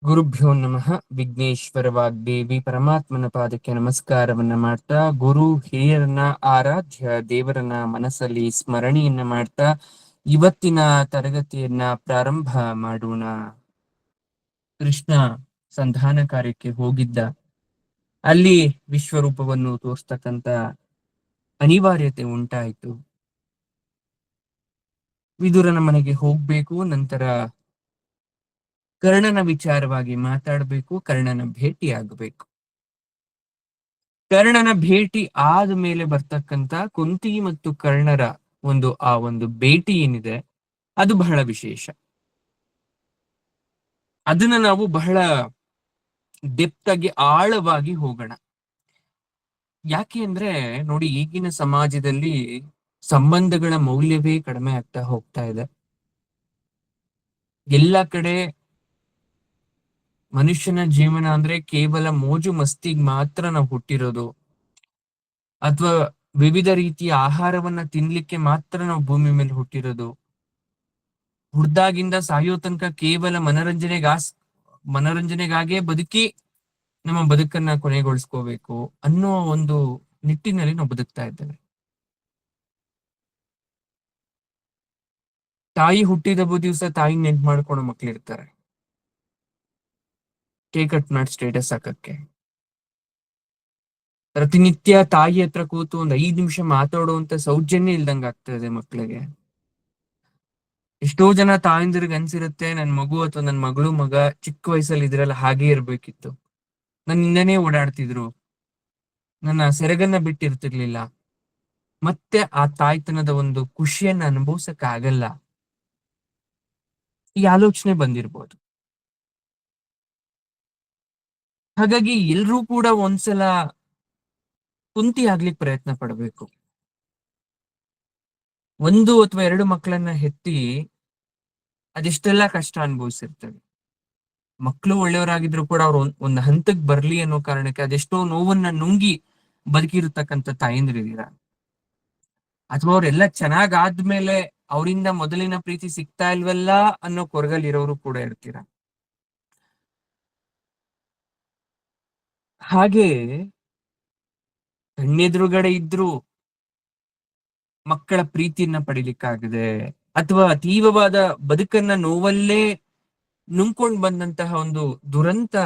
ಗುರುಭ್ಯೋ ನಮಃ. ವಿಘ್ನೇಶ್ವರ ವಾಗ್ದೇವಿ ಪರಮಾತ್ಮನ ಪಾದಕ್ಕೆ ನಮಸ್ಕಾರವನ್ನ ಮಾಡ್ತಾ, ಗುರು ಹಿರಿಯರನ್ನ ಆರಾಧ್ಯ ದೇವರನ್ನ ಮನಸ್ಸಲ್ಲಿ ಸ್ಮರಣೆಯನ್ನ ಮಾಡ್ತಾ ಇವತ್ತಿನ ತರಗತಿಯನ್ನ ಪ್ರಾರಂಭ ಮಾಡೋಣ. ಕೃಷ್ಣ ಸಂಧಾನ ಕಾರ್ಯಕ್ಕೆ ಹೋಗಿದ್ದ. ಅಲ್ಲಿ ವಿಶ್ವರೂಪವನ್ನು ತೋರಿಸ್ತಕ್ಕಂತ ಅನಿವಾರ್ಯತೆ ಉಂಟಾಯಿತು. ವಿದುರನ ಮನೆಗೆ ಹೋಗ್ಬೇಕು, ನಂತರ ಕರ್ಣನ ವಿಚಾರವಾಗಿ ಮಾತಾಡಬೇಕು, ಕರ್ಣನ ಭೇಟಿ ಆಗಬೇಕು. ಕರ್ಣನ ಭೇಟಿ ಆದ ಮೇಲೆ ಬರ್ತಕ್ಕಂತ ಕುಂತಿ ಮತ್ತು ಕರ್ಣರ ಒಂದು ಭೇಟಿ ಏನಿದೆ, ಅದು ಬಹಳ ವಿಶೇಷ. ಅದನ್ನ ನಾವು ಬಹಳ ಡೆಪ್ತ್ ಆಗಿ ಆಳವಾಗಿ ಹೋಗೋಣ. ಯಾಕೆ ಅಂದ್ರೆ ನೋಡಿ, ಈಗಿನ ಸಮಾಜದಲ್ಲಿ ಸಂಬಂಧಗಳ ಮೌಲ್ಯವೇ ಕಡಿಮೆ ಆಗ್ತಾ ಹೋಗ್ತಾ ಇದೆ. ಎಲ್ಲ ಕಡೆ ಮನುಷ್ಯನ ಜೀವನ ಅಂದ್ರೆ ಕೇವಲ ಮೋಜು ಮಸ್ತಿಗ್ ಮಾತ್ರ ನಾವು ಹುಟ್ಟಿರೋದು, ಅಥವಾ ವಿವಿಧ ರೀತಿಯ ಆಹಾರವನ್ನ ತಿನ್ಲಿಕ್ಕೆ ಮಾತ್ರ ನಾವು ಭೂಮಿ ಮೇಲೆ ಹುಟ್ಟಿರೋದು, ಹುಡ್ದಾಗಿಂದ ಸಾಯೋ ತನಕ ಕೇವಲ ಮನರಂಜನೆಗಾಗೇ ಬದುಕಿ ನಮ್ಮ ಬದುಕನ್ನ ಕೊನೆಗೊಳಿಸ್ಕೋಬೇಕು ಅನ್ನೋ ಒಂದು ನಿಟ್ಟಿನಲ್ಲಿ ನಾವು ಬದುಕ್ತಾ ಇದ್ದೇವೆ. ತಾಯಿ ಹುಟ್ಟಿದ ದಿವಸ ತಾಯಿ ನೆನ್ಪು ಮಾಡ್ಕೊಂಡು ಮಕ್ಳಿರ್ತಾರೆ, ಕೇಕ್ ಕಟ್ ಮಾಡಿ ಸ್ಟೇಟಸ್ ಹಾಕಕ್ಕೆ. ಪ್ರತಿನಿತ್ಯ ತಾಯಿ ಹತ್ರ ಕೂತು ಒಂದ್ 5 ನಿಮಿಷ ಮಾತಾಡುವಂತ ಸೌಜನ್ಯ ಇಲ್ದಂಗ ಆಗ್ತದೆ ಮಕ್ಳಿಗೆ. ಎಷ್ಟೋ ಜನ ತಾಯಂದಿರಿಗೆ ಅನ್ಸಿರುತ್ತೆ, ನನ್ ಮಗು ಅಥವಾ ನನ್ ಮಗ ಚಿಕ್ಕ ವಯಸ್ಸಲ್ಲಿ ಇದ್ರಲ್ಲ ಹಾಗೆ ಇರ್ಬೇಕಿತ್ತು, ನನ್ನಿಂದನೇ ಓಡಾಡ್ತಿದ್ರು, ನನ್ನ ಸೆರಗನ್ನ ಬಿಟ್ಟಿರ್ತಿರ್ಲಿಲ್ಲ, ಮತ್ತೆ ಆ ತಾಯ್ತನದ ಒಂದು ಖುಷಿಯನ್ನ ಅನುಭವಿಸಕ್ ಆಗಲ್ಲ, ಈ ಆಲೋಚನೆ ಬಂದಿರ್ಬೋದು. ಹಾಗಾಗಿ ಎಲ್ರೂ ಕೂಡ ಒಂದ್ಸಲ ಕುಂತಿ ಆಗ್ಲಿಕ್ಕೆ ಪ್ರಯತ್ನ ಪಡ್ಬೇಕು. 1 ಅಥವಾ 2 ಮಕ್ಕಳನ್ನ ಹೆತ್ತಿ ಅದೆಷ್ಟೆಲ್ಲ ಕಷ್ಟ ಅನುಭವಿಸಿರ್ತವೆ. ಮಕ್ಕಳು ಒಳ್ಳೆಯವರಾಗಿದ್ರು ಕೂಡ ಅವ್ರು ಒಂದ್ ಹಂತಕ್ ಬರ್ಲಿ ಅನ್ನೋ ಕಾರಣಕ್ಕೆ ಅದೆಷ್ಟೋ ನೋವನ್ನ ನುಂಗಿ ಬದುಕಿರತಕ್ಕಂತ ತಾಯಂದ್ರಿದೀರ. ಅಥವಾ ಅವ್ರೆಲ್ಲ ಚೆನ್ನಾಗ್ ಆದ್ಮೇಲೆ ಅವರಿಂದ ಮೊದಲಿನ ಪ್ರೀತಿ ಸಿಗ್ತಾ ಇಲ್ವಲ್ಲ ಅನ್ನೋ ಕೊರಗಲ್ಲಿರೋರು ಕೂಡ ಇರ್ತೀರ. ಹಾಗೆ ಕಣ್ಣೆದುರುಗಡೆ ಇದ್ರು ಮಕ್ಕಳ ಪ್ರೀತಿಯನ್ನ ಪಡಿಲಿಕ್ಕಾಗದೆ, ಅಥವಾ ತೀವ್ರವಾದ ಬದುಕನ್ನ ನೋವಲ್ಲೇ ನುಂಗ್ಕೊಂಡ್ ಬಂದಂತಹ ಒಂದು ದುರಂತ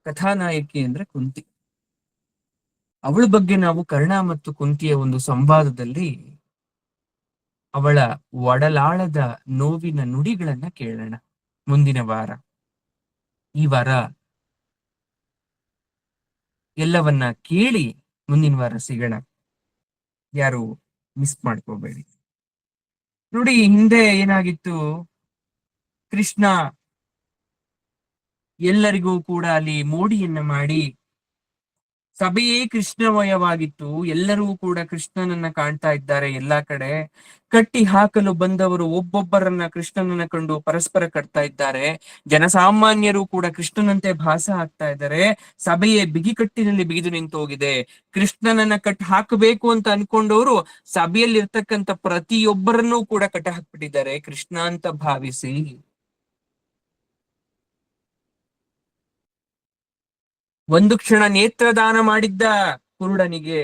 ಕಥಾನಾಯಕಿ ಅಂದ್ರೆ ಕುಂತಿ. ಅವಳ ಬಗ್ಗೆ ನಾವು ಕರ್ಣ ಮತ್ತು ಕುಂತಿಯ ಒಂದು ಸಂವಾದದಲ್ಲಿ ಅವಳ ಒಡಲಾಳದ ನೋವಿನ ನುಡಿಗಳನ್ನ ಕೇಳೋಣ ಮುಂದಿನ ವಾರ. ಈ ವಾರ ಎಲ್ಲವನ್ನ ಕೇಳಿ ಮುಂದಿನ ವಾರ ಸಿಗೋಣ, ಯಾರು ಮಿಸ್ ಮಾಡ್ಕೋಬೇಡಿ. ನೋಡಿ, ಹಿಂದೆ ಏನಾಗಿತ್ತು, ಕೃಷ್ಣ ಎಲ್ಲರಿಗೂ ಕೂಡ ಅಲ್ಲಿ ಮೋಡಿಯನ್ನ ಮಾಡಿ ಸಭೆಯೇ ಕೃಷ್ಣಮಯವಾಗಿತ್ತು. ಎಲ್ಲರೂ ಕೂಡ ಕೃಷ್ಣನನ್ನ ಕಾಣ್ತಾ ಇದ್ದಾರೆ. ಎಲ್ಲಾ ಕಡೆ ಕಟ್ಟಿ ಹಾಕಲು ಬಂದವರು ಒಬ್ಬೊಬ್ಬರನ್ನ ಕೃಷ್ಣನನ್ನ ಕಂಡು ಪರಸ್ಪರ ಕಟ್ತಾ ಇದ್ದಾರೆ. ಜನಸಾಮಾನ್ಯರು ಕೂಡ ಕೃಷ್ಣನಂತೆ ಭಾಸ ಆಗ್ತಾ ಇದ್ದಾರೆ. ಸಭೆಯೇ ಬಿಗಿಕಟ್ಟಿನಲ್ಲಿ ಬಿಗಿದು ನಿಂತು ಹೋಗಿದೆ. ಕೃಷ್ಣನನ್ನ ಕಟ್ಟಿ ಹಾಕಬೇಕು ಅಂತ ಅನ್ಕೊಂಡವರು ಸಭೆಯಲ್ಲಿ ಇರ್ತಕ್ಕಂಥ ಪ್ರತಿಯೊಬ್ಬರನ್ನೂ ಕೂಡ ಕಟ್ಟ ಹಾಕ್ಬಿಟ್ಟಿದ್ದಾರೆ ಕೃಷ್ಣ ಅಂತ ಭಾವಿಸಿ. ಒಂದು ಕ್ಷಣ ನೇತ್ರದಾನ ಮಾಡಿದ್ದ ಕುರುಡನಿಗೆ,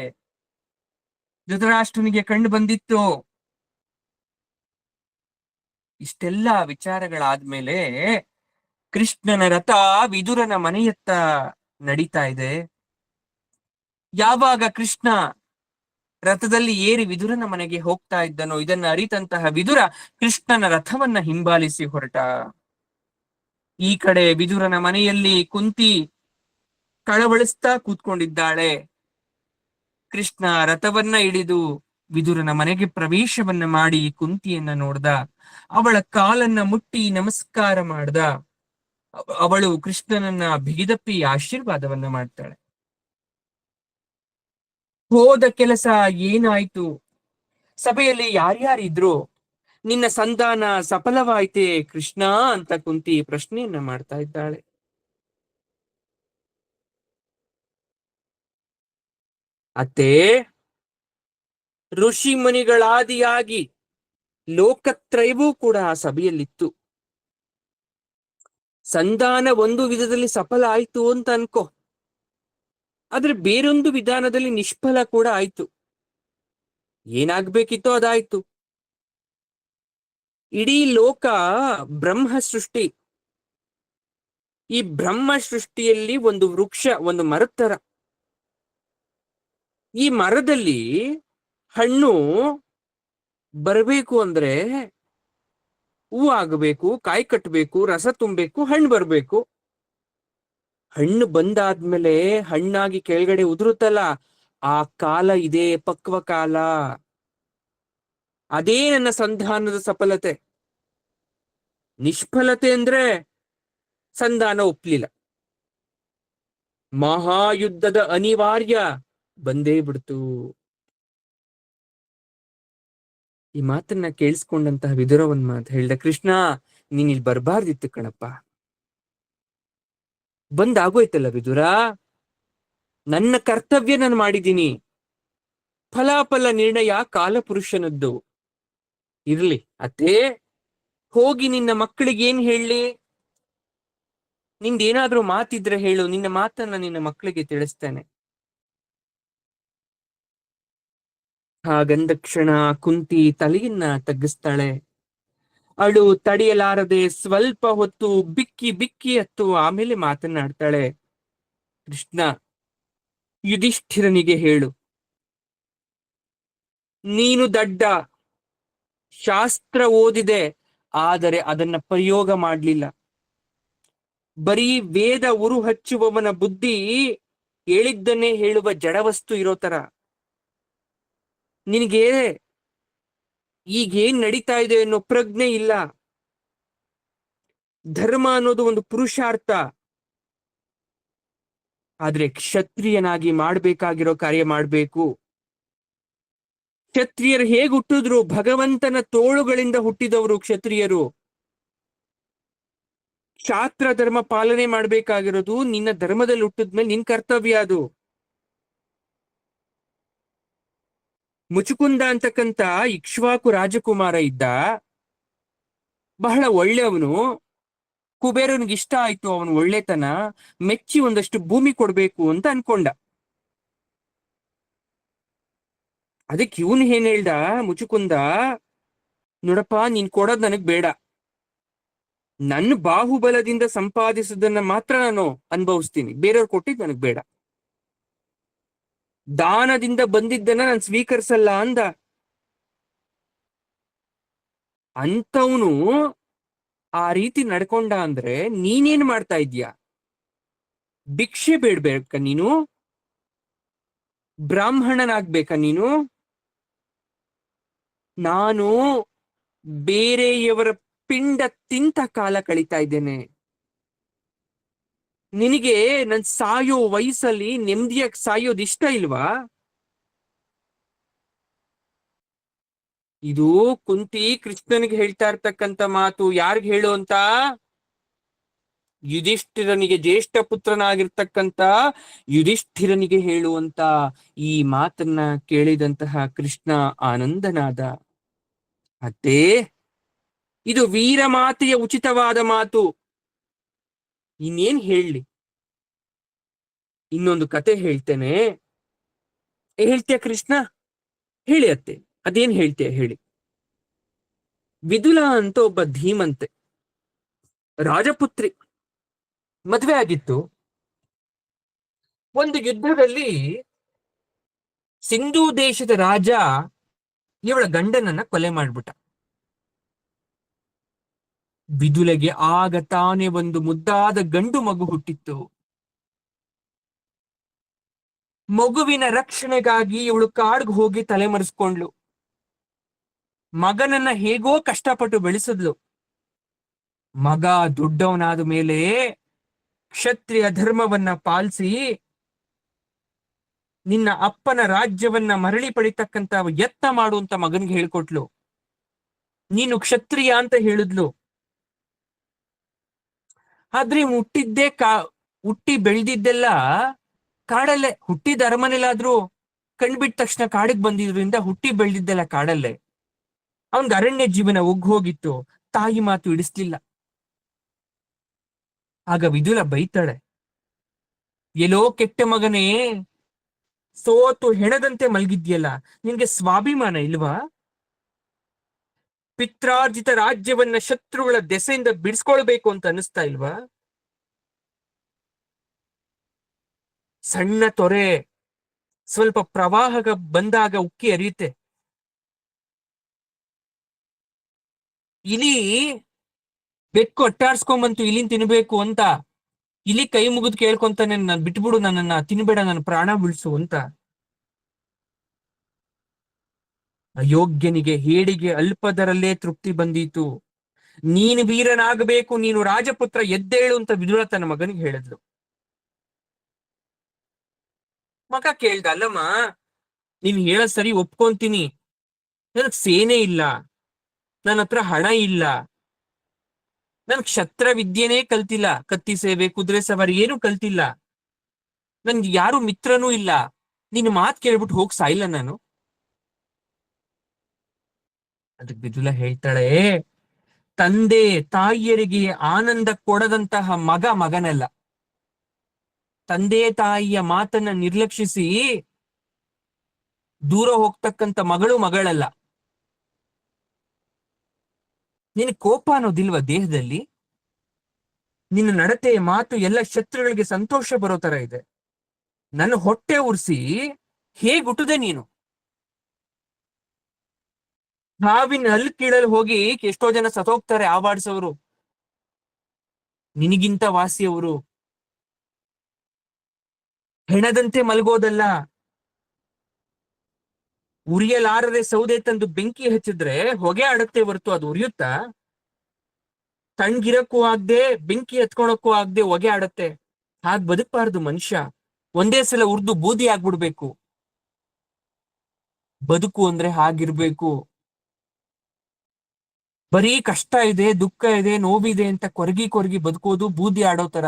ಧೃತರಾಷ್ಟ್ರನಿಗೆ ಕಂಡು ಬಂದಿತ್ತು. ಇಷ್ಟೆಲ್ಲ ವಿಚಾರಗಳಾದ್ಮೇಲೆ ಕೃಷ್ಣನ ರಥ ವಿದುರನ ಮನೆಯತ್ತ ನಡೀತಾ ಇದೆ. ಯಾವಾಗ ಕೃಷ್ಣ ರಥದಲ್ಲಿ ಏರಿ ವಿದುರನ ಮನೆಗೆ ಹೋಗ್ತಾ ಇದ್ದನೋ, ಇದನ್ನ ಅರಿತಂತಹ ವಿದುರ ಕೃಷ್ಣನ ರಥವನ್ನ ಹಿಂಬಾಲಿಸಿ ಹೊರಟ. ಈ ಕಡೆ ವಿದುರನ ಮನೆಯಲ್ಲಿ ಕುಂತಿ ಕಳವಳಿಸ್ತಾ ಕೂತ್ಕೊಂಡಿದ್ದಾಳೆ. ಕೃಷ್ಣ ರಥವನ್ನ ಹಿಡಿದು ವಿದುರನ ಮನೆಗೆ ಪ್ರವೇಶವನ್ನ ಮಾಡಿ ಕುಂತಿಯನ್ನ ನೋಡ್ದ. ಅವಳ ಕಾಲನ್ನ ಮುಟ್ಟಿ ನಮಸ್ಕಾರ ಮಾಡ್ದ. ಅವಳು ಕೃಷ್ಣನನ್ನ ಬಿಗಿದಪ್ಪಿ ಆಶೀರ್ವಾದವನ್ನ ಮಾಡ್ತಾಳೆ. ಹೋದ ಕೆಲಸ ಏನಾಯ್ತು, ಸಭೆಯಲ್ಲಿ ಯಾರ್ಯಾರಿದ್ರು, ನಿನ್ನ ಸಂಧಾನ ಸಫಲವಾಯ್ತೆ ಕೃಷ್ಣ ಅಂತ ಕುಂತಿ ಪ್ರಶ್ನೆಯನ್ನ ಮಾಡ್ತಾ ಇದ್ದಾಳೆ. ಅತ್ತೆ, ಋಷಿ ಮುನಿಗಳಾದಿಯಾಗಿ ಲೋಕತ್ರಯವೂ ಕೂಡ ಆ ಸಭೆಯಲ್ಲಿತ್ತು. ಸಂಧಾನ ಒಂದು ವಿಧದಲ್ಲಿ ಸಫಲ ಆಯ್ತು ಅಂತ ಅನ್ಕೋ, ಆದ್ರೆ ಬೇರೊಂದು ವಿಧಾನದಲ್ಲಿ ನಿಷ್ಫಲ ಕೂಡ ಆಯ್ತು. ಏನಾಗ್ಬೇಕಿತ್ತೋ ಅದಾಯ್ತು. ಇಡೀ ಲೋಕ ಬ್ರಹ್ಮ ಸೃಷ್ಟಿ. ಈ ಬ್ರಹ್ಮ ಸೃಷ್ಟಿಯಲ್ಲಿ ಒಂದು ವೃಕ್ಷ, ಒಂದು ಮರದ ತರ. ಈ ಮರದಲ್ಲಿ ಹಣ್ಣು ಬರಬೇಕು ಅಂದ್ರೆ ಹೂ ಆಗಬೇಕು, ಕಾಯಿ ಕಟ್ಟಬೇಕು, ರಸ ತುಂಬಬೇಕು, ಹಣ್ಣು ಬರಬೇಕು. ಹಣ್ಣು ಬಂದಾದ್ಮೇಲೆ ಹಣ್ಣಾಗಿ ಕೆಳಗಡೆ ಉದುರುತ್ತಲ್ಲ, ಆ ಕಾಲ ಇದೆ ಪಕ್ವ ಕಾಲ. ಅದೇ ನನ್ನ ಸಂಧಾನದ ಸಫಲತೆ. ನಿಷ್ಫಲತೆ ಅಂದ್ರೆ ಸಂಧಾನ ಒಪ್ಲಿಲ್ಲ, ಮಹಾಯುದ್ಧದ ಅನಿವಾರ್ಯ ಬಂದೇ ಬಿಡ್ತು. ಈ ಮಾತನ್ನ ಕೇಳಿಸ್ಕೊಂಡಂತಹ ವಿದುರ ಒಂದ್ ಮಾತು ಹೇಳ್ದ, ಕೃಷ್ಣ ನೀನ್ ಇಲ್ಲಿ ಬರ್ಬಾರ್ದಿತ್ತು ಕಣಪ್ಪ. ಬಂದಾಗೋಯ್ತಲ್ಲ ವಿದುರ, ನನ್ನ ಕರ್ತವ್ಯ ನಾನು ಮಾಡಿದ್ದೀನಿ. ಫಲಾಫಲ ನಿರ್ಣಯ ಕಾಲಪುರುಷನದ್ದು. ಇರ್ಲಿ ಅತ್ತೇ, ಹೋಗಿ ನಿನ್ನ ಮಕ್ಕಳಿಗೆ ಏನ್ ಹೇಳಿ? ನಿಂದೇನಾದ್ರೂ ಮಾತಿದ್ರೆ ಹೇಳು, ನಿನ್ನ ಮಾತನ್ನ ನಿನ್ನ ಮಕ್ಕಳಿಗೆ ತಿಳಿಸ್ತೇನೆ. ಹಾಗಂದ ಕ್ಷಣ ಕುಂತಿ ತಲೆಯನ್ನ ತಗ್ಗಿಸ್ತಾಳೆ. ಅವಳು ತಡೆಯಲಾರದೆ ಸ್ವಲ್ಪ ಹೊತ್ತು ಬಿಕ್ಕಿ ಬಿಕ್ಕಿ ಹತ್ತು ಆಮೇಲೆ ಮಾತನಾಡ್ತಾಳೆ. ಕೃಷ್ಣ, ಯುಧಿಷ್ಠಿರನಿಗೆ ಹೇಳು, ನೀನು ದಡ್ಡ, ಶಾಸ್ತ್ರ ಓದಿದೆ, ಆದರೆ ಅದನ್ನ ಪ್ರಯೋಗ ಮಾಡ್ಲಿಲ್ಲ. ಬರೀ ವೇದ ಉರು ಹಚ್ಚುವವನ ಬುದ್ಧಿ ಹೇಳಿದ್ದನ್ನೇ ಹೇಳುವ ಜಡವಸ್ತು ಇರೋ ತರ. ನಿನಗೆ ಈಗೇನ್ ನಡೀತಾ ಇದೆ ಅನ್ನೋ ಪ್ರಜ್ಞೆ ಇಲ್ಲ. ಧರ್ಮ ಅನ್ನೋದು ಒಂದು ಪುರುಷಾರ್ಥ, ಆದ್ರೆ ಕ್ಷತ್ರಿಯನಾಗಿ ಮಾಡ್ಬೇಕಾಗಿರೋ ಕಾರ್ಯ ಮಾಡ್ಬೇಕು. ಕ್ಷತ್ರಿಯರು ಹೇಗೆ ಹುಟ್ಟಿದ್ರು? ಭಗವಂತನ ತೋಳುಗಳಿಂದ ಹುಟ್ಟಿದವರು ಕ್ಷತ್ರಿಯರು. ಶಾಸ್ತ್ರ ಧರ್ಮ ಪಾಲನೆ ಮಾಡ್ಬೇಕಾಗಿರೋದು ನಿನ್ನ ಧರ್ಮದಲ್ಲಿ ಹುಟ್ಟಿದ್ಮೇಲೆ ನಿನ್ ಕರ್ತವ್ಯ ಅದು. ಮುಚುಕುಂದ ಅಂತಕ್ಕಂತ ಇಕ್ಷ್ವಾಕು ರಾಜಕುಮಾರ ಇದ್ದ, ಬಹಳ ಒಳ್ಳೆಯವನು. ಕುಬೇರನಿಗೆ ಇಷ್ಟ ಆಯ್ತು ಅವನು ಒಳ್ಳೆತನ, ಮೆಚ್ಚಿ ಒಂದಷ್ಟು ಭೂಮಿ ಕೊಡ್ಬೇಕು ಅಂತ ಅನ್ಕೊಂಡ. ಅದಕ್ಕೆ ಇವನ್ ಏನ್ ಹೇಳ್ದ ಮುಚುಕುಂದ, ನೋಡಪ್ಪ ನೀನ್ ಕೊಡೋದ್ ನನಗ್ ಬೇಡ, ನನ್ನ ಬಾಹುಬಲದಿಂದ ಸಂಪಾದಿಸೋದನ್ನ ಮಾತ್ರ ನಾನು ಅನುಭವಿಸ್ತೀನಿ, ಬೇರೆಯವ್ರು ಕೊಟ್ಟಿದ್ ನನಗ್ ಬೇಡ. ದಾನದಿಂದ ಬಂದಿದ್ದನ್ನ ನಾನು ಸ್ವೀಕರಿಸಲ್ಲ ಅಂದ. ಅಂತವನು ಆ ರೀತಿ ನಡ್ಕೊಂಡ ಅಂದ್ರೆ ನೀನೇನ್ ಮಾಡ್ತಾ ಇದ್ಯಾ? ಭಿಕ್ಷೆ ಬೇಡ್ಬೇಕ ನೀನು? ಬ್ರಾಹ್ಮಣನಾಗ್ಬೇಕಾ ನೀನು? ನಾನು ಬೇರೆಯವರ ಪಿಂಡ ತಿಂತ ಕಾಲ ಕಳೀತಾ ಇದ್ದೇನೆ. ನಿನಗೆ ನನ್ ಸಾಯೋ ವಯಸ್ಸಲ್ಲಿ ನೆಮ್ಮದಿಯಾಗಿ ಸಾಯೋದು ಇಷ್ಟ ಇಲ್ವಾ? ಇದು ಕುಂತಿ ಕೃಷ್ಣನಿಗೆ ಹೇಳ್ತಾ ಇರ್ತಕ್ಕಂಥ ಮಾತು. ಯಾರಿಗ್ ಹೇಳು ಅಂತ? ಯುಧಿಷ್ಠಿರನಿಗೆ, ಜ್ಯೇಷ್ಠ ಪುತ್ರನಾಗಿರ್ತಕ್ಕಂಥ ಯುಧಿಷ್ಠಿರನಿಗೆ ಹೇಳುವಂತ ಈ ಮಾತನ್ನ ಕೇಳಿದಂತಹ ಕೃಷ್ಣ ಆನಂದನಾದ. ಅತ್ತೇ, ಇದು ವೀರಮಾತೆಯ ಉಚಿತವಾದ ಮಾತು, ಇನ್ನೇನ್ ಹೇಳಿ? ಇನ್ನೊಂದು ಕತೆ ಹೇಳ್ತೇನೆ, ಹೇಳ್ತೀಯ ಕೃಷ್ಣ? ಹೇಳಿ ಅತ್ತೆ, ಅದೇನ್ ಹೇಳ್ತೀಯ ಹೇಳಿ. ವಿದುಲ ಅಂತ ಒಬ್ಬ ಧೀಮಂತೆ, ರಾಜಪುತ್ರಿ, ಮದ್ವೆ ಆಗಿತ್ತು. ಒಂದು ಯುದ್ಧದಲ್ಲಿ ಸಿಂಧೂ ದೇಶದ ರಾಜ ಇವಳ ಗಂಡನನ್ನ ಕೊಲೆ ಮಾಡ್ಬಿಟ್ಟ. ವಿದುಲೆಗೆ ಆಗ ತಾನೇ ಒಂದು ಮುದ್ದಾದ ಗಂಡು ಮಗು ಹುಟ್ಟಿತ್ತು. ಮಗುವಿನ ರಕ್ಷಣೆಗಾಗಿ ಇವಳು ಕಾಡ್ಗೆ ಹೋಗಿ ತಲೆಮರೆಸ್ಕೊಂಡ್ಲು. ಮಗನನ್ನ ಹೇಗೋ ಕಷ್ಟಪಟ್ಟು ಬೆಳೆಸಿದ್ಲು. ಮಗ ದೊಡ್ಡವನಾದ ಮೇಲೆ ಕ್ಷತ್ರಿಯ ಧರ್ಮವನ್ನ ಪಾಲಿಸಿ ನಿನ್ನ ಅಪ್ಪನ ರಾಜ್ಯವನ್ನ ಮರಳಿ ಪಡಿತಕ್ಕಂತ ಯತ್ನ ಮಾಡುವಂತ ಮಗನ್ಗೆ ಹೇಳ್ಕೊಟ್ಲು. ನೀನು ಕ್ಷತ್ರಿಯ ಅಂತ ಹೇಳಿದ್ಲು. ಆದ್ರೆ ಹುಟ್ಟಿ ಬೆಳೆದಿದ್ದೆಲ್ಲ ಕಾಡಲ್ಲೇ. ಹುಟ್ಟಿದ ಅರಮನೆಲಾದ್ರೂ ಕಣ್ಬಿಟ್ಟ ತಕ್ಷಣ ಕಾಡಿಗೆ ಬಂದಿದ್ರಿಂದ ಹುಟ್ಟಿ ಬೆಳೆದಿದ್ದೆಲ್ಲ ಕಾಡಲ್ಲೇ. ಅವನ್ಗೆ ಅರಣ್ಯ ಜೀವನ ಹೋಗಿತ್ತು. ತಾಯಿ ಮಾತು ಇಡಿಸ್ಲಿಲ್ಲ. ಆಗ ವಿದುಲ ಬೈತಾಳೆ, ಎಲ್ಲೋ ಕೆಟ್ಟ ಮಗನೇ, ಸೋತು ಹೆಣದಂತೆ ಮಲಗಿದ್ಯಲ್ಲ, ನಿನ್ಗೆ ಸ್ವಾಭಿಮಾನ ಇಲ್ವಾ? ಪಿತ್ರಾರ್ಜಿತ ರಾಜ್ಯವನ್ನ ಶತ್ರುಗಳ ದೆಸೆಯಿಂದ ಬಿಡಿಸ್ಕೊಳ್ಬೇಕು ಅಂತ ಅನಿಸ್ತಾ ಇಲ್ವಾ? ಸಣ್ಣ ತೊರೆ ಸ್ವಲ್ಪ ಪ್ರವಾಹ ಬಂದಾಗ ಉಕ್ಕಿ ಹರಿಯುತ್ತೆ. ಇಲಿ ಬೆಕ್ಕು ಅಟ್ಟಾಡ್ಸ್ಕೊಂಬಂತು ಇಲಿನ್ ತಿನ್ಬೇಕು ಅಂತ. ಇಲಿ ಕೈ ಮುಗಿದು ಕೇಳ್ಕೊಂತಾನೆ, ನಾನು ಬಿಟ್ಬಿಡು, ನನ್ನನ್ನ ತಿನ್ಬೇಡ, ನನ್ನ ಪ್ರಾಣ ಬಿಡಿಸು ಅಂತ. ಅಯೋಗ್ಯನಿಗೆ ಹೇಡಿಗೆ ಅಲ್ಪದರಲ್ಲೇ ತೃಪ್ತಿ ಬಂದೀತು. ನೀನು ವೀರನಾಗಬೇಕು, ನೀನು ರಾಜಪುತ್ರ, ಎದ್ದೇಳು ಅಂತ ವಿದುರ ತನ್ನ ಮಗನಿಗೆ ಹೇಳಿದ್ಲು. ಮಗ ಕೇಳ್ದ, ಅಲ್ಲಮ್ಮ, ನೀನ್ ಹೇಳದ್ ಸರಿ, ಒಪ್ಕೊಂತೀನಿ. ನನಗ್ ಸೇನೆ ಇಲ್ಲ, ನನ್ನ ಹತ್ರ ಹಣ ಇಲ್ಲ, ನನ್ ಕ್ಷತ್ರ ವಿದ್ಯೆನೇ ಕಲ್ತಿಲ್ಲ, ಕತ್ತಿ ಸೇವೆ, ಕುದುರೆ ಸವಾರಿ ಏನು ಕಲ್ತಿಲ್ಲ, ನನ್ಗೆ ಯಾರು ಮಿತ್ರನೂ ಇಲ್ಲ. ನಿನ್ನ ಮಾತ್ ಕೇಳ್ಬಿಟ್ಟು ಹೋಗ್ ಸಾಯಿಲ್ಲ ನಾನು? ಅದಕ್ಕೆ ಬಿದುಲ ಹೇಳ್ತಾಳೆ, ತಂದೆ ತಾಯಿಯರಿಗೆ ಆನಂದ ಕೊಡದಂತಹ ಮಗ ಮಗನಲ್ಲ. ತಂದೆ ತಾಯಿಯ ಮಾತನ್ನ ನಿರ್ಲಕ್ಷಿಸಿ ದೂರ ಹೋಗ್ತಕ್ಕಂಥ ಮಗಳು ಮಗಳಲ್ಲ. ನಿನ್ ಕೋಪ ಅನ್ನೋದಿಲ್ವಾ ದೇಹದಲ್ಲಿ? ನಿನ್ನ ನಡತೆ ಮಾತು ಎಲ್ಲ ಶತ್ರುಗಳಿಗೆ ಸಂತೋಷ ಬರೋ ತರ ಇದೆ. ನನ್ನ ಹೊಟ್ಟೆ ಉರ್ಸಿ ಹೇಗುಟ್ಟದೆ ನೀನು? ಹಾವಿನ ಹಲ್ಲು ಕೀಳಲು ಹೋಗಿ ಎಷ್ಟೋ ಜನ ಸತ್ತೋಗ್ತಾರೆ ಆವಾಡ್ಸೋರು, ನಿನಗಿಂತ ವಾಸಿಯವರು. ಹೆಣದಂತೆ ಮಲಗೋದಲ್ಲ, ಉರಿಯಲಾರದೆ ಸೌದೆ ತಂದು ಬೆಂಕಿ ಹಚ್ಚಿದ್ರೆ ಹೊಗೆ ಆಡುತ್ತೆ ಹೊರತು ಅದು ಉರಿಯುತ್ತಾ? ತಣ್ಣಗಿರಕ್ಕೂ ಆಗದೆ ಬೆಂಕಿ ಹತ್ಕೊಳಕ್ಕೂ ಆಗದೆ ಹೊಗೆ ಆಡತ್ತೆ. ಹಾಗ್ ಬದುಕಬಾರ್ದು ಮನುಷ್ಯ. ಒಂದೇ ಸಲ ಉರ್ದು ಬೂದಿ ಆಗ್ಬಿಡ್ಬೇಕು. ಬದುಕು ಅಂದ್ರೆ ಹಾಗಿರ್ಬೇಕು. ಬರೀ ಕಷ್ಟ ಇದೆ, ದುಃಖ ಇದೆ, ನೋವಿದೆ ಅಂತ ಕೊರಗಿ ಕೊರಗಿ ಬದುಕೋದು ಬೂದಿ ಆಡೋ ತರ.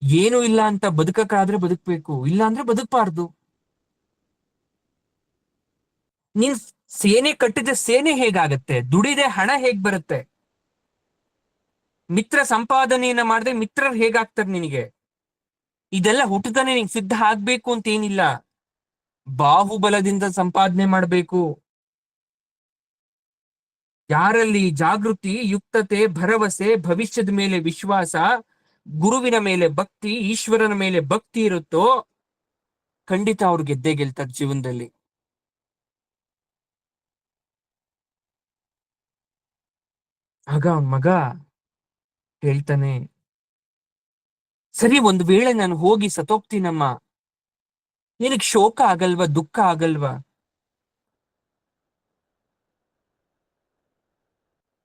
ಏನು ಇಲ್ಲ ಅಂತ ಬದುಕಕ್ಕಾದ್ರೆ ಬದುಕ್ಬೇಕು, ಇಲ್ಲ ಅಂದ್ರೆ ಬದುಕಬಾರ್ದು. ನೀನ್ ಸೇನೆ ಕಟ್ಟಿದ ಸೇನೆ ಹೇಗಾಗತ್ತೆ? ದುಡಿದೆ ಹಣ ಹೇಗ್ ಬರುತ್ತೆ? ಮಿತ್ರ ಸಂಪಾದನೆಯನ್ನ ಮಾಡದೆ ಮಿತ್ರರು ಹೇಗಾಗ್ತಾರೆ ನಿನಗೆ? ಇದೆಲ್ಲ ಹುಟ್ಟುತ್ತಾನೆ ನಿಂಗೆ ಸಿದ್ಧ ಆಗ್ಬೇಕು ಅಂತ ಏನಿಲ್ಲ. ಬಾಹುಬಲದಿಂದ ಸಂಪಾದನೆ ಮಾಡಬೇಕು. ಯಾರಲ್ಲಿ ಜಾಗೃತಿ, ಯುಕ್ತತೆ, ಭರವಸೆ, ಭವಿಷ್ಯದ ಮೇಲೆ ವಿಶ್ವಾಸ, ಗುರುವಿನ ಮೇಲೆ ಭಕ್ತಿ, ಈಶ್ವರನ ಮೇಲೆ ಭಕ್ತಿ ಇರುತ್ತೋ ಖಂಡಿತ ಅವ್ರು ಗೆದ್ದೇ ಗೆಲ್ತಾರೆ ಜೀವನದಲ್ಲಿ. ಆಗ ಅವನ್ ಮಗ ಹೇಳ್ತಾನೆ, ಸರಿ, ಒಂದ್ ವೇಳೆ ನಾನು ಹೋಗಿ ಸತ್ತೋಗ್ತೀನಮ್ಮ, ನಿನಗ್ ಶೋಕ ಆಗಲ್ವಾ, ದುಃಖ ಆಗಲ್ವಾ?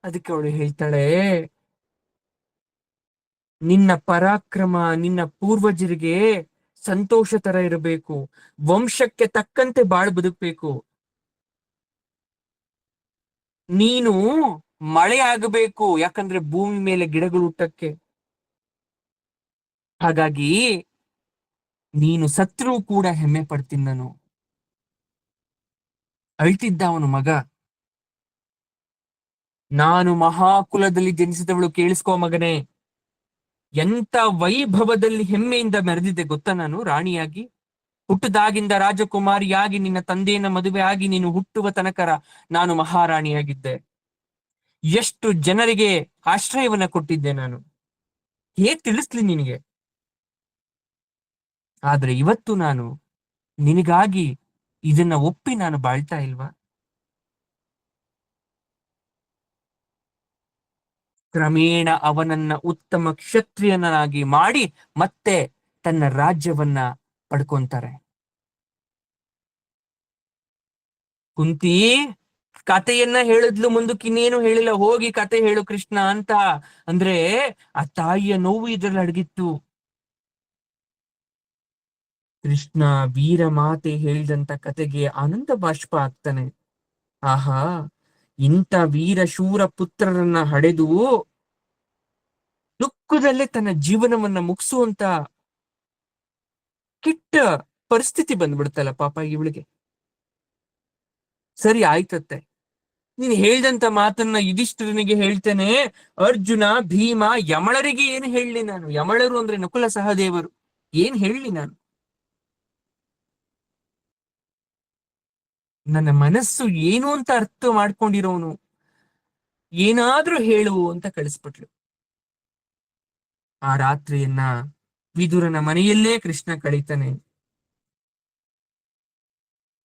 ಅದಕ್ಕೆ ಅವಳು ಹೇಳ್ತಾಳೆ, ನಿನ್ನ ಪರಾಕ್ರಮ ನಿನ್ನ ಪೂರ್ವಜರಿಗೆ ಸಂತೋಷ ತರ ಇರಬೇಕು, ವಂಶಕ್ಕೆ ತಕ್ಕಂತೆ ಬಾಳ್ ಬದುಕ್ಬೇಕು. ನೀನು ಮಳೆ ಆಗಬೇಕು, ಯಾಕಂದ್ರೆ ಭೂಮಿ ಮೇಲೆ ಗಿಡಗಳು ಹುಟ್ಟಕ್ಕೆ. ಹಾಗಾಗಿ ನೀನು ಸತ್ರು ಕೂಡ ಹೆಮ್ಮೆ ಪಡ್ತೀನಿ ನಾನು. ಅಳ್ತಿದ್ದ ಅವನು ಮಗ. ನಾನು ಮಹಾಕುಲದಲ್ಲಿ ಜನಿಸಿದವಳು, ಕೇಳಿಸ್ಕೋ ಮಗನೇ, ಎಂತ ವೈಭವದಲ್ಲಿ ಹೆಮ್ಮೆಯಿಂದ ಮೆರೆದಿದ್ದೆ ಗೊತ್ತಾ ನಾನು ರಾಣಿಯಾಗಿ. ಹುಟ್ಟದಾಗಿಂದ ರಾಜಕುಮಾರಿಯಾಗಿ ನಿನ್ನ ತಂದೆಯನ್ನ ಮದುವೆ ಆಗಿ ನೀನು ಹುಟ್ಟುವ ತನಕರ ನಾನು ಮಹಾರಾಣಿಯಾಗಿದ್ದೆ. ಎಷ್ಟು ಜನರಿಗೆ ಆಶ್ರಯವನ್ನ ಕೊಟ್ಟಿದ್ದೆ ನಾನು, ಹೇಗ್ ತಿಳಿಸ್ಲಿ ನಿನಗೆ? ಆದ್ರೆ ಇವತ್ತು ನಾನು ನಿನಗಾಗಿ ಇದನ್ನ ಒಪ್ಪಿ ನಾನು ಬಾಳ್ತಾ ಇಲ್ವಾ? ಕ್ರಮೇಣ ಅವನನ್ನ ಉತ್ತಮ ಕ್ಷತ್ರಿಯನಾಗಿ ಮಾಡಿ ಮತ್ತೆ ತನ್ನ ರಾಜ್ಯವನ್ನ ಪಡ್ಕೊಂತಾರೆ. ಕುಂತಿ ಕಥೆಯನ್ನ ಹೇಳಿದ್ಲು, ಮುಂದಕ್ಕೆ ಇನ್ನೇನು ಹೇಳಿಲ್ಲ, ಹೋಗಿ ಕತೆ ಹೇಳು ಕೃಷ್ಣ ಅಂತ. ಅಂದ್ರೆ ಆ ತಾಯಿಯ ನೋವು ಇದ್ರಲ್ಲಿ ಅಡಗಿತ್ತು. ಕೃಷ್ಣ ವೀರ ಮಾತೆ ಹೇಳಿದಂತ ಕತೆಗೆ ಆನಂದ ಬಾಷ್ಪ ಆಗ್ತಾನೆ. ಆಹಾ, ಇಂಥ ವೀರ ಶೂರ ಪುತ್ರರನ್ನ ಹಡೆದು ದುಃಖದಲ್ಲೇ ತನ್ನ ಜೀವನವನ್ನ ಮುಗಿಸುವಂತ ಕೆಟ್ಟ ಪರಿಸ್ಥಿತಿ ಬಂದ್ಬಿಡ್ತಲ್ಲ ಪಾಪ ಇವಳಿಗೆ. ಸರಿ ಆಯ್ತತ್ತೆ, ನೀನ್ ಹೇಳ್ದಂತ ಮಾತನ್ನ ಯುಧಿಷ್ಠಿರನಿಗೆ ಹೇಳ್ತೇನೆ. ಅರ್ಜುನ, ಭೀಮ, ಯಮಳರಿಗೆ ಏನ್ ಹೇಳಲಿ ನಾನು? ಯಮಳರು ಅಂದ್ರೆ ನಕುಲ ಸಹದೇವರು. ಏನ್ ಹೇಳಲಿ ನಾನು? ನನ್ನ ಮನಸ್ಸು ಏನು ಅಂತ ಅರ್ಥ ಮಾಡ್ಕೊಂಡಿರೋನು, ಏನಾದ್ರೂ ಹೇಳು ಅಂತ ಕಳಿಸ್ಬಿಟ್ಲು. ಆ ರಾತ್ರಿಯನ್ನ ವಿದುರನ ಮನೆಯಲ್ಲೇ ಕೃಷ್ಣ ಕಳೀತಾನೆ.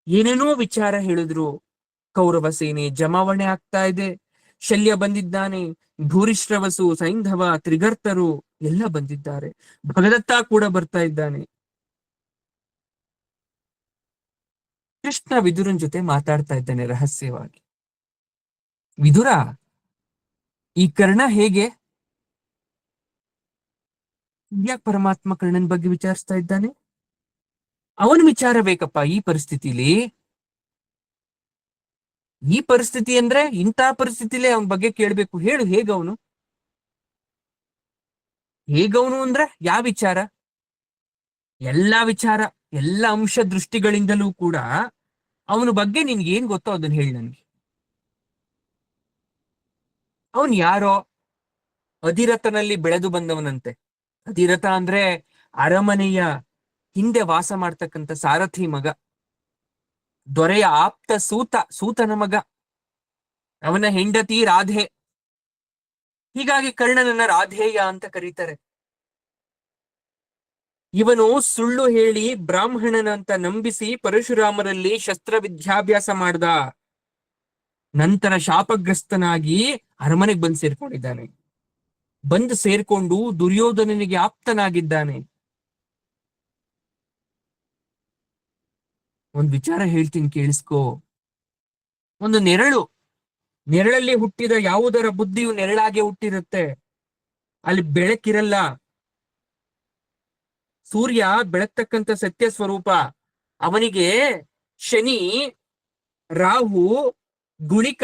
ಏನೇನೋ ವಿಚಾರ ಹೇಳಿದ್ರು. ಕೌರವ ಸೇನೆ ಜಮಾವಣೆ ಆಗ್ತಾ ಇದೆ, ಶಲ್ಯ ಬಂದಿದ್ದಾನೆ, ಭೂರಿಶ್ರವಸು, ಸೈಂಧವ, ತ್ರಿಗರ್ತರು ಎಲ್ಲ ಬಂದಿದ್ದಾರೆ, ಭಗದತ್ತ ಕೂಡ ಬರ್ತಾ ಇದ್ದಾನೆ. ಕೃಷ್ಣ ವಿದುರನ್ ಜೊತೆ ಮಾತಾಡ್ತಾ ಇದ್ದಾನೆ ರಹಸ್ಯವಾಗಿ. ವಿದುರ, ಈ ಕರ್ಣ ಹೇಗೆ? ಯಾಕೆ ಪರಮಾತ್ಮ ಕರ್ಣನ್ ಬಗ್ಗೆ ವಿಚಾರಿಸ್ತಾ ಇದ್ದಾನೆ? ಅವನ ವಿಚಾರ ಬೇಕಪ್ಪ ಈ ಪರಿಸ್ಥಿತಿಲಿ. ಈ ಪರಿಸ್ಥಿತಿ ಅಂದ್ರೆ ಇಂಥ ಪರಿಸ್ಥಿತಿಲೇ ಅವನ ಬಗ್ಗೆ ಕೇಳ್ಬೇಕು. ಹೇಳು, ಹೇಗವನು? ಹೇಗವನು ಅಂದ್ರೆ ಯಾವ ವಿಚಾರ? ಎಲ್ಲಾ ವಿಚಾರ, ಎಲ್ಲ ಅಂಶ ದೃಷ್ಟಿಗಳಿಂದಲೂ ಕೂಡ ಅವನ ಬಗ್ಗೆ ನಿನ್ಗೆ ಏನ್ ಗೊತ್ತೋ ಅದನ್ನ ಹೇಳಿ ನನ್ಗೆ. ಅವನ್ ಯಾರೋ ಅಧಿರಥನಲ್ಲಿ ಬೆಳೆದು ಬಂದವನಂತೆ. ಅಧಿರಥ ಅಂದ್ರೆ ಅರಮನೆಯ ಹಿಂದೆ ವಾಸ ಮಾಡ್ತಕ್ಕಂಥ ಸಾರಥಿ ಮಗ, ದೊರೆಯ ಆಪ್ತ ಸೂತನ ಮಗ. ಅವನ ಹೆಂಡತಿ ರಾಧೆ. ಹೀಗಾಗಿ ಕರ್ಣನನ್ನ ರಾಧೇಯ ಅಂತ ಕರೀತಾರೆ. ಇವನು ಸುಳ್ಳು ಹೇಳಿ ಬ್ರಾಹ್ಮಣನಂತ ನಂಬಿಸಿ ಪರಶುರಾಮರಲ್ಲಿ ಶಸ್ತ್ರ ವಿದ್ಯಾಭ್ಯಾಸ ಮಾಡ್ದ. ನಂತರ ಶಾಪಗ್ರಸ್ತನಾಗಿ ಅರಮನೆಗೆ ಬಂದು ಸೇರ್ಕೊಂಡಿದ್ದಾನೆ. ಬಂದು ಸೇರ್ಕೊಂಡು ದುರ್ಯೋಧನನಿಗೆ ಆಪ್ತನಾಗಿದ್ದಾನೆ. ಒಂದ್ ವಿಚಾರ ಹೇಳ್ತೀನಿ, ಕೇಳಿಸ್ಕೋ. ಒಂದು ನೆರಳಲ್ಲಿ ಹುಟ್ಟಿದ ಯಾವುದರ ಬುದ್ಧಿಯು ನೆರಳಾಗೆ ಹುಟ್ಟಿರುತ್ತೆ. ಅಲ್ಲಿ ಬೆಳಕಿರಲ್ಲ. ಸೂರ್ಯ ಬೆಳಗ್ತಕ್ಕಂಥ ಸತ್ಯ ಸ್ವರೂಪ. ಅವನಿಗೆ ಶನಿ, ರಾಹು, ಗುಳಿಕ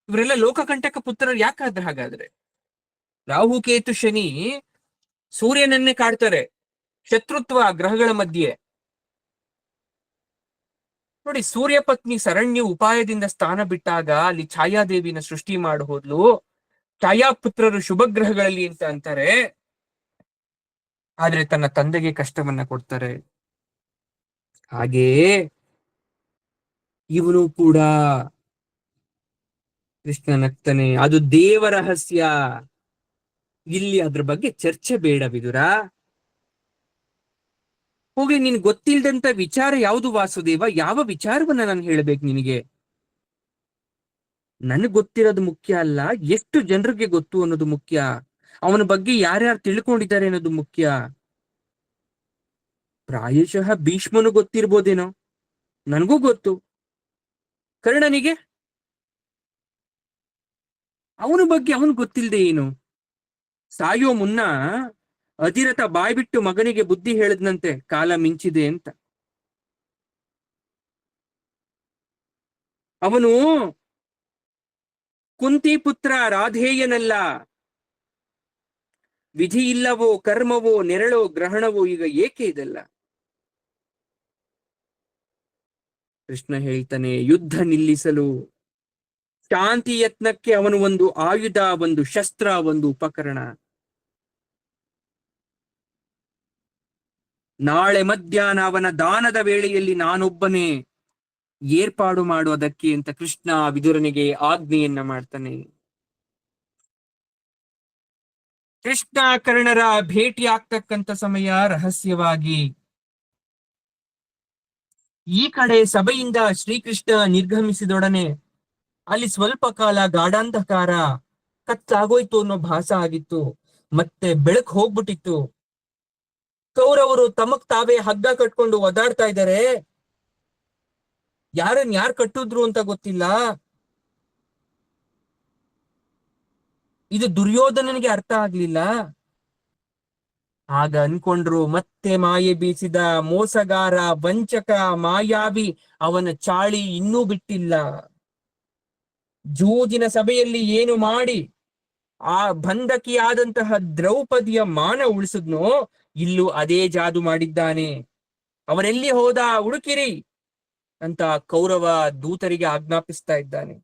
ಇವರೆಲ್ಲ ಲೋಕಕಂಟಕ ಪುತ್ರರು ಯಾಕಾದ್ರೆ? ಹಾಗಾದ್ರೆ ರಾಹು, ಕೇತು, ಶನಿ ಸೂರ್ಯನನ್ನೇ ಕಾಡ್ತಾರೆ. ಶತ್ರುತ್ವ ಗ್ರಹಗಳ ಮಧ್ಯೆ. ನೋಡಿ, ಸೂರ್ಯ ಪತ್ನಿ ಸರಣ್ಯ ಉಪಾಯದಿಂದ ಸ್ಥಾನ ಬಿಟ್ಟಾಗ ಅಲ್ಲಿ ಛಾಯಾದೇವಿನ ಸೃಷ್ಟಿ ಮಾಡಿ ಹೋದ್ಲು. ಛಾಯಾಪುತ್ರರು ಶುಭ ಗ್ರಹಗಳಲ್ಲಿ ಅಂತ ಅಂತಾರೆ, ಆದ್ರೆ ತನ್ನ ತಂದೆಗೆ ಕಷ್ಟವನ್ನ ಕೊಡ್ತಾರೆ. ಹಾಗೆಯೇ ಇವನು ಕೂಡ. ಕೃಷ್ಣ ನಗ್ತಾನೆ, ಅದು ದೇವ ರಹಸ್ಯ, ಇಲ್ಲಿ ಅದ್ರ ಬಗ್ಗೆ ಚರ್ಚೆ ಬೇಡ ವಿದುರ. ಹೋಗಿ, ನಿನ್ ಗೊತ್ತಿಲ್ದಂತ ವಿಚಾರ ಯಾವುದು ವಾಸುದೇವ? ಯಾವ ವಿಚಾರವನ್ನ ನಾನು ಹೇಳ್ಬೇಕು ನಿನಗೆ? ನನಗ್ ಗೊತ್ತಿರೋದು ಮುಖ್ಯ ಅಲ್ಲ, ಎಷ್ಟು ಜನರಿಗೆ ಗೊತ್ತು ಅನ್ನೋದು ಮುಖ್ಯ. ಅವನ ಬಗ್ಗೆ ಯಾರ್ಯಾರು ತಿಳ್ಕೊಂಡಿದ್ದಾರೆ ಅನ್ನೋದು ಮುಖ್ಯ. ಪ್ರಾಯಶಃ ಭೀಷ್ಮನು ಗೊತ್ತಿರ್ಬೋದೇನೋ, ನನಗೂ ಗೊತ್ತು. ಕರ್ಣನಿಗೆ ಅವನ ಬಗ್ಗೆ ಅವನು ಗೊತ್ತಿಲ್ಲದೆ ಏನು? ಸಾಯೋ ಮುನ್ನ ಅಧಿರಥ ಬಾಯ್ಬಿಟ್ಟು ಮಗನಿಗೆ ಬುದ್ಧಿ ಹೇಳದ್ನಂತೆ, ಕಾಲ ಮಿಂಚಿದೆ ಅಂತ. ಅವನು ಕುಂತಿ ಪುತ್ರ ರಾಧೇಯನಲ್ಲ. ವಿಧಿ ಇಲ್ಲವೋ, ಕರ್ಮವೋ, ನೆರಳೋ, ಗ್ರಹಣವೋ, ಈಗ ಏಕೆ ಇದೆಲ್ಲ? ಕೃಷ್ಣ ಹೇಳ್ತಾನೆ, ಯುದ್ಧ ನಿಲ್ಲಿಸಲು, ಶಾಂತಿ ಯತ್ನಕ್ಕೆ ಅವನು ಒಂದು ಆಯುಧ, ಒಂದು ಶಸ್ತ್ರ, ಒಂದು ಉಪಕರಣ. ನಾಳೆ ಮಧ್ಯಾಹ್ನ ಅವನ ದಾನದ ವೇಳೆಯಲ್ಲಿ ನಾನೊಬ್ಬನೇ ಏರ್ಪಾಡು ಮಾಡೋದಕ್ಕೆ ಅಂತ ಕೃಷ್ಣ ವಿದುರನಿಗೆ ಆಜ್ಞೆಯನ್ನ ಮಾಡ್ತಾನೆ. ಕೃಷ್ಣ ಕರ್ಣರ ಭೇಟಿ ಆಗ್ತಕ್ಕಂಥ ಸಮಯ ರಹಸ್ಯವಾಗಿ. ಈ ಕಡೆ ಸಭೆಯಿಂದ ಶ್ರೀಕೃಷ್ಣ ನಿರ್ಗಮಿಸಿದೊಡನೆ ಅಲ್ಲಿ ಸ್ವಲ್ಪ ಕಾಲ ಗಾಢಾಂಧಕಾರ, ಕತ್ತಾಗೋಯ್ತು ಅನ್ನೋ ಭಾಸ ಆಗಿತ್ತು. ಮತ್ತೆ ಬೆಳಕು ಹೋಗ್ಬಿಟ್ಟಿತ್ತು. ಕೌರವರು ತಮಗ್ ತಾವೇ ಹಗ್ಗ ಕಟ್ಕೊಂಡು ಒದಾಡ್ತಾ ಇದ್ದಾರೆ. ಯಾರು ಕಟ್ಟಿದ್ರು ಅಂತ ಗೊತ್ತಿಲ್ಲ. ಇದು ದುರ್ಯೋಧನನಿಗೆ ಅರ್ಥ ಆಗ್ಲಿಲ್ಲ. ಆಗ ಅನ್ಕೊಂಡ್ರು, ಮತ್ತೆ ಮಾಯೆ ಬೀಸಿದ ಮೋಸಗಾರ, ವಂಚಕ, ಮಾಯಾವಿ ಅವನ ಚಾಳಿ ಇನ್ನೂ ಬಿಟ್ಟಿಲ್ಲ. ಜೂಜಿನ ಸಭೆಯಲ್ಲಿ ಏನು ಮಾಡಿ ಆ ಬಂಧಕಿಯಾದಂತಹ ದ್ರೌಪದಿಯ ಮಾನ ಉಳಿಸಿದ್ನೋ, ಇಲ್ಲೂ ಅದೇ ಜಾದು ಮಾಡಿದ್ದಾನೆ. ಅವನೆಲ್ಲಿ ಹೋದ, ಹುಡುಕಿರಿ ಅಂತ ಕೌರವ ದೂತರಿಗೆ ಆಜ್ಞಾಪಿಸ್ತಾ ಇದ್ದಾನೆ.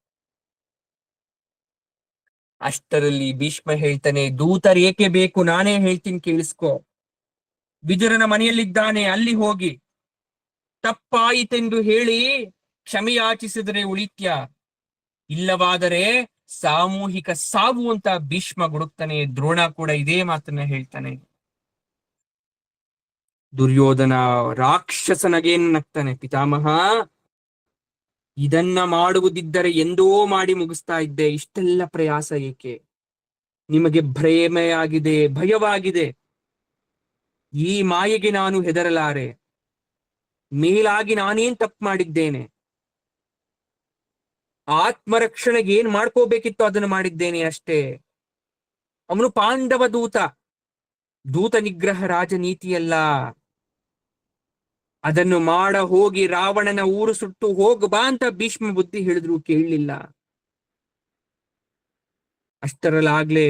ಅಷ್ಟರಲ್ಲಿ ಭೀಷ್ಮ ಹೇಳ್ತಾನೆ, ದೂತರೇಕೆ ಬೇಕು, ನಾನೇ ಹೇಳ್ತೀನಿ ಕೇಳಿಸ್ಕೊ. ವಿದುರನ ಮನೆಯಲ್ಲಿದ್ದಾನೆ, ಅಲ್ಲಿ ಹೋಗಿ ತಪ್ಪಾಯಿತೆಂದು ಹೇಳಿ ಕ್ಷಮೆಯಾಚಿಸಿದರೆ ಉಳಿತ್ಯ, ಇಲ್ಲವಾದರೆ ಸಾಮೂಹಿಕ ಸಾವು ಅಂತ ಭೀಷ್ಮ ಗುಡುಕ್ತಾನೆ. ದ್ರೋಣ ಕೂಡ ಇದೇ ಮಾತನ್ನ ಹೇಳ್ತಾನೆ. ದುರ್ಯೋಧನ ರಾಕ್ಷಸನಗೇನ್ ನಗ್ತಾನೆ, ಪಿತಾಮಹ ಇದನ್ನ ಮಾಡುವುದಿದ್ದರೆ ಎಂದೋ ಮಾಡಿ ಮುಗಿಸ್ತಾ ಇದ್ದೆ, ಇಷ್ಟೆಲ್ಲ ಪ್ರಯಾಸ ಏಕೆ? ನಿಮಗೆ ಭ್ರಮೆಯಾಗಿದೆ, ಭಯವಾಗಿದೆ. ಈ ಮಾಯೆಗೆ ನಾನು ಹೆದರಲಾರೆ. ಮೇಲಾಗಿ ನಾನೇನ್ ತಪ್ಪು ಮಾಡಿದ್ದೇನೆ? ಆತ್ಮರಕ್ಷಣೆಗೆ ಏನ್ ಮಾಡ್ಕೋಬೇಕಿತ್ತು ಅದನ್ನು ಮಾಡಿದ್ದೇನೆ ಅಷ್ಟೇ. ಅವನು ಪಾಂಡವ ದೂತ, ದೂತ ನಿಗ್ರಹ ರಾಜನೀತಿಯಲ್ಲ. ಅದನ್ನು ಮಾಡ ಹೋಗಿ ರಾವಣನ ಊರು ಸುಟ್ಟು ಹೋಗ ಬಾ ಅಂತ ಭೀಷ್ಮ ಬುದ್ಧಿ ಹೇಳಿದ್ರು, ಕೇಳಲಿಲ್ಲ. ಅಷ್ಟರಲ್ಲಾಗ್ಲೇ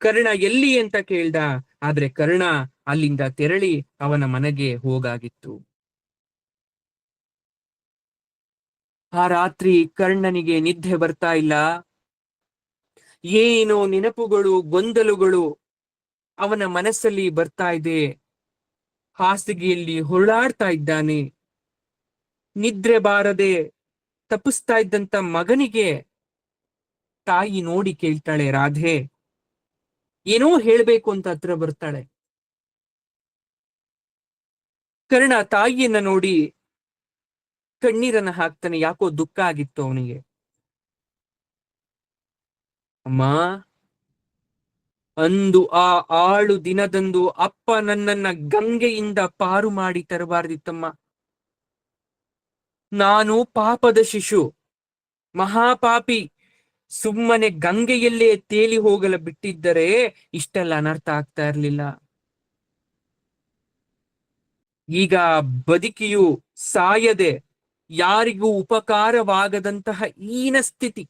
ಕರ್ಣ ಎಲ್ಲಿ ಅಂತ ಕೇಳ್ದ, ಆದ್ರೆ ಕರ್ಣ ಅಲ್ಲಿಂದ ತೆರಳಿ ಅವನ ಮನೆಗೆ ಹೋಗಾಗಿತ್ತು. ಆ ರಾತ್ರಿ ಕರ್ಣನಿಗೆ ನಿದ್ದೆ ಬರ್ತಾ ಇಲ್ಲ. ಏನೋ ನೆನಪುಗಳು, ಗೊಂದಲಗಳು ಅವನ ಮನಸ್ಸಲ್ಲಿ ಬರ್ತಾ ಇದೆ. ಹಾಸಿಗೆಯಲ್ಲಿ ಹೊರಳಾಡ್ತಾ ಇದ್ದಾನೆ. ನಿದ್ರೆ ಬಾರದೆ ತಪ್ಪಿಸ್ತಾ ಇದ್ದಂತ ಮಗನಿಗೆ ತಾಯಿ ನೋಡಿ ಕೇಳ್ತಾಳೆ, ರಾಧೆ ಏನೋ ಹೇಳ್ಬೇಕು ಅಂತ ಹತ್ರ ಬರ್ತಾಳೆ. ಕರ್ಣ ತಾಯಿಯನ್ನ ನೋಡಿ ಕಣ್ಣೀರನ್ನ ಹಾಕ್ತಾನೆ. ಯಾಕೋ ದುಃಖ ಆಗಿತ್ತು ಅವನಿಗೆ. ಅಮ್ಮ, ಅಂದು ಆ ಆಳು ದಿನದಂದು ಅಪ್ಪ ನನ್ನನ್ನ ಗಂಗೆಯಿಂದ ಪಾರು ಮಾಡಿ ತರಬಾರ್ದಿತ್ತಮ್ಮ. ನಾನು ಪಾಪದ ಶಿಶು, ಮಹಾಪಾಪಿ. ಸುಮ್ಮನೆ ಗಂಗೆಯಲ್ಲೇ ತೇಲಿ ಹೋಗಲ ಬಿಟ್ಟಿದ್ದರೆ ಇಷ್ಟೆಲ್ಲ ಅನರ್ಥ ಆಗ್ತಾ ಇರ್ಲಿಲ್ಲ. ಈಗ ಬದುಕಿಯು ಸಾಯದೆ ಯಾರಿಗೂ ಉಪಕಾರವಾಗದಂತಹ ಹೀನ ಸ್ಥಿತಿ.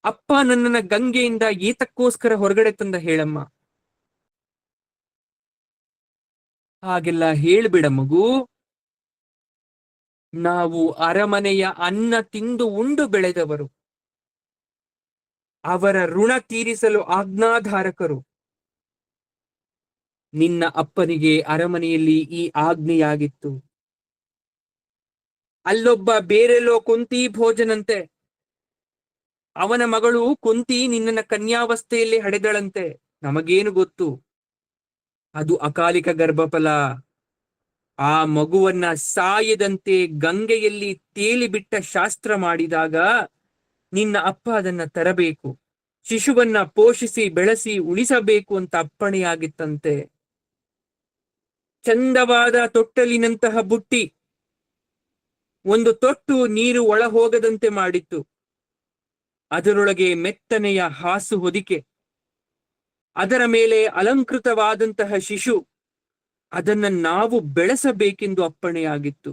ಅಪ್ಪ ನನ್ನನ್ನ ಗಂಗೆಯಿಂದ ಏತಕ್ಕೋಸ್ಕರ ಹೊರಗಡೆ ತಂದ ಹೇಳಮ್ಮ. ಹಾಗೆಲ್ಲ ಹೇಳ್ಬಿಡ ಮಗು. ನಾವು ಅರಮನೆಯ ಅನ್ನ ತಿಂದು ಉಂಡು ಬೆಳೆದವರು, ಅವರ ಋಣ ತೀರಿಸಲು ಆಜ್ಞಾಧಾರಕರು. ನಿನ್ನ ಅಪ್ಪನಿಗೆ ಅರಮನೆಯಲ್ಲಿ ಈ ಆಜ್ಞೆಯಾಗಿತ್ತು. ಅಲ್ಲೊಬ್ಬ ಬೇರೆಲ್ಲೋ ಕುಂತಿ ಭೋಜನಂತೆ, ಅವನ ಮಗಳು ಕುಂತಿ ನಿನ್ನನ್ನ ಕನ್ಯಾವಸ್ಥೆಯಲ್ಲಿ ಹಡೆದಳಂತೆ. ನಮಗೇನು ಗೊತ್ತು, ಅದು ಅಕಾಲಿಕ ಗರ್ಭಫಲ. ಆ ಮಗುವನ್ನ ಸಾಯದಂತೆ ಗಂಗೆಯಲ್ಲಿ ತೇಲಿ ಬಿಟ್ಟ ಶಾಸ್ತ್ರ ಮಾಡಿದಾಗ ನಿನ್ನ ಅಪ್ಪ ಅದನ್ನ ತರಬೇಕು, ಶಿಶುವನ್ನ ಪೋಷಿಸಿ ಬೆಳೆಸಿ ಉಳಿಸಬೇಕು ಅಂತ ಅಪ್ಪಣೆಯಾಗಿತ್ತಂತೆ. ಚಂದವಾದ ತೊಟ್ಟಲಿನಂತಹ ಬುಟ್ಟಿ, ಒಂದು ತೊಟ್ಟು ನೀರು ಒಳ ಹೋಗದಂತೆ ಮಾಡಿತ್ತು. ಅದರೊಳಗೆ ಮೆತ್ತನೆಯ ಹಾಸು ಹೊದಿಕೆ, ಅದರ ಮೇಲೆ ಅಲಂಕೃತವಾದಂತಹ ಶಿಶು, ಅದನ್ನ ನಾವು ಬೆಳೆಸಬೇಕೆಂದು ಅಪ್ಪಣೆಯಾಗಿತ್ತು.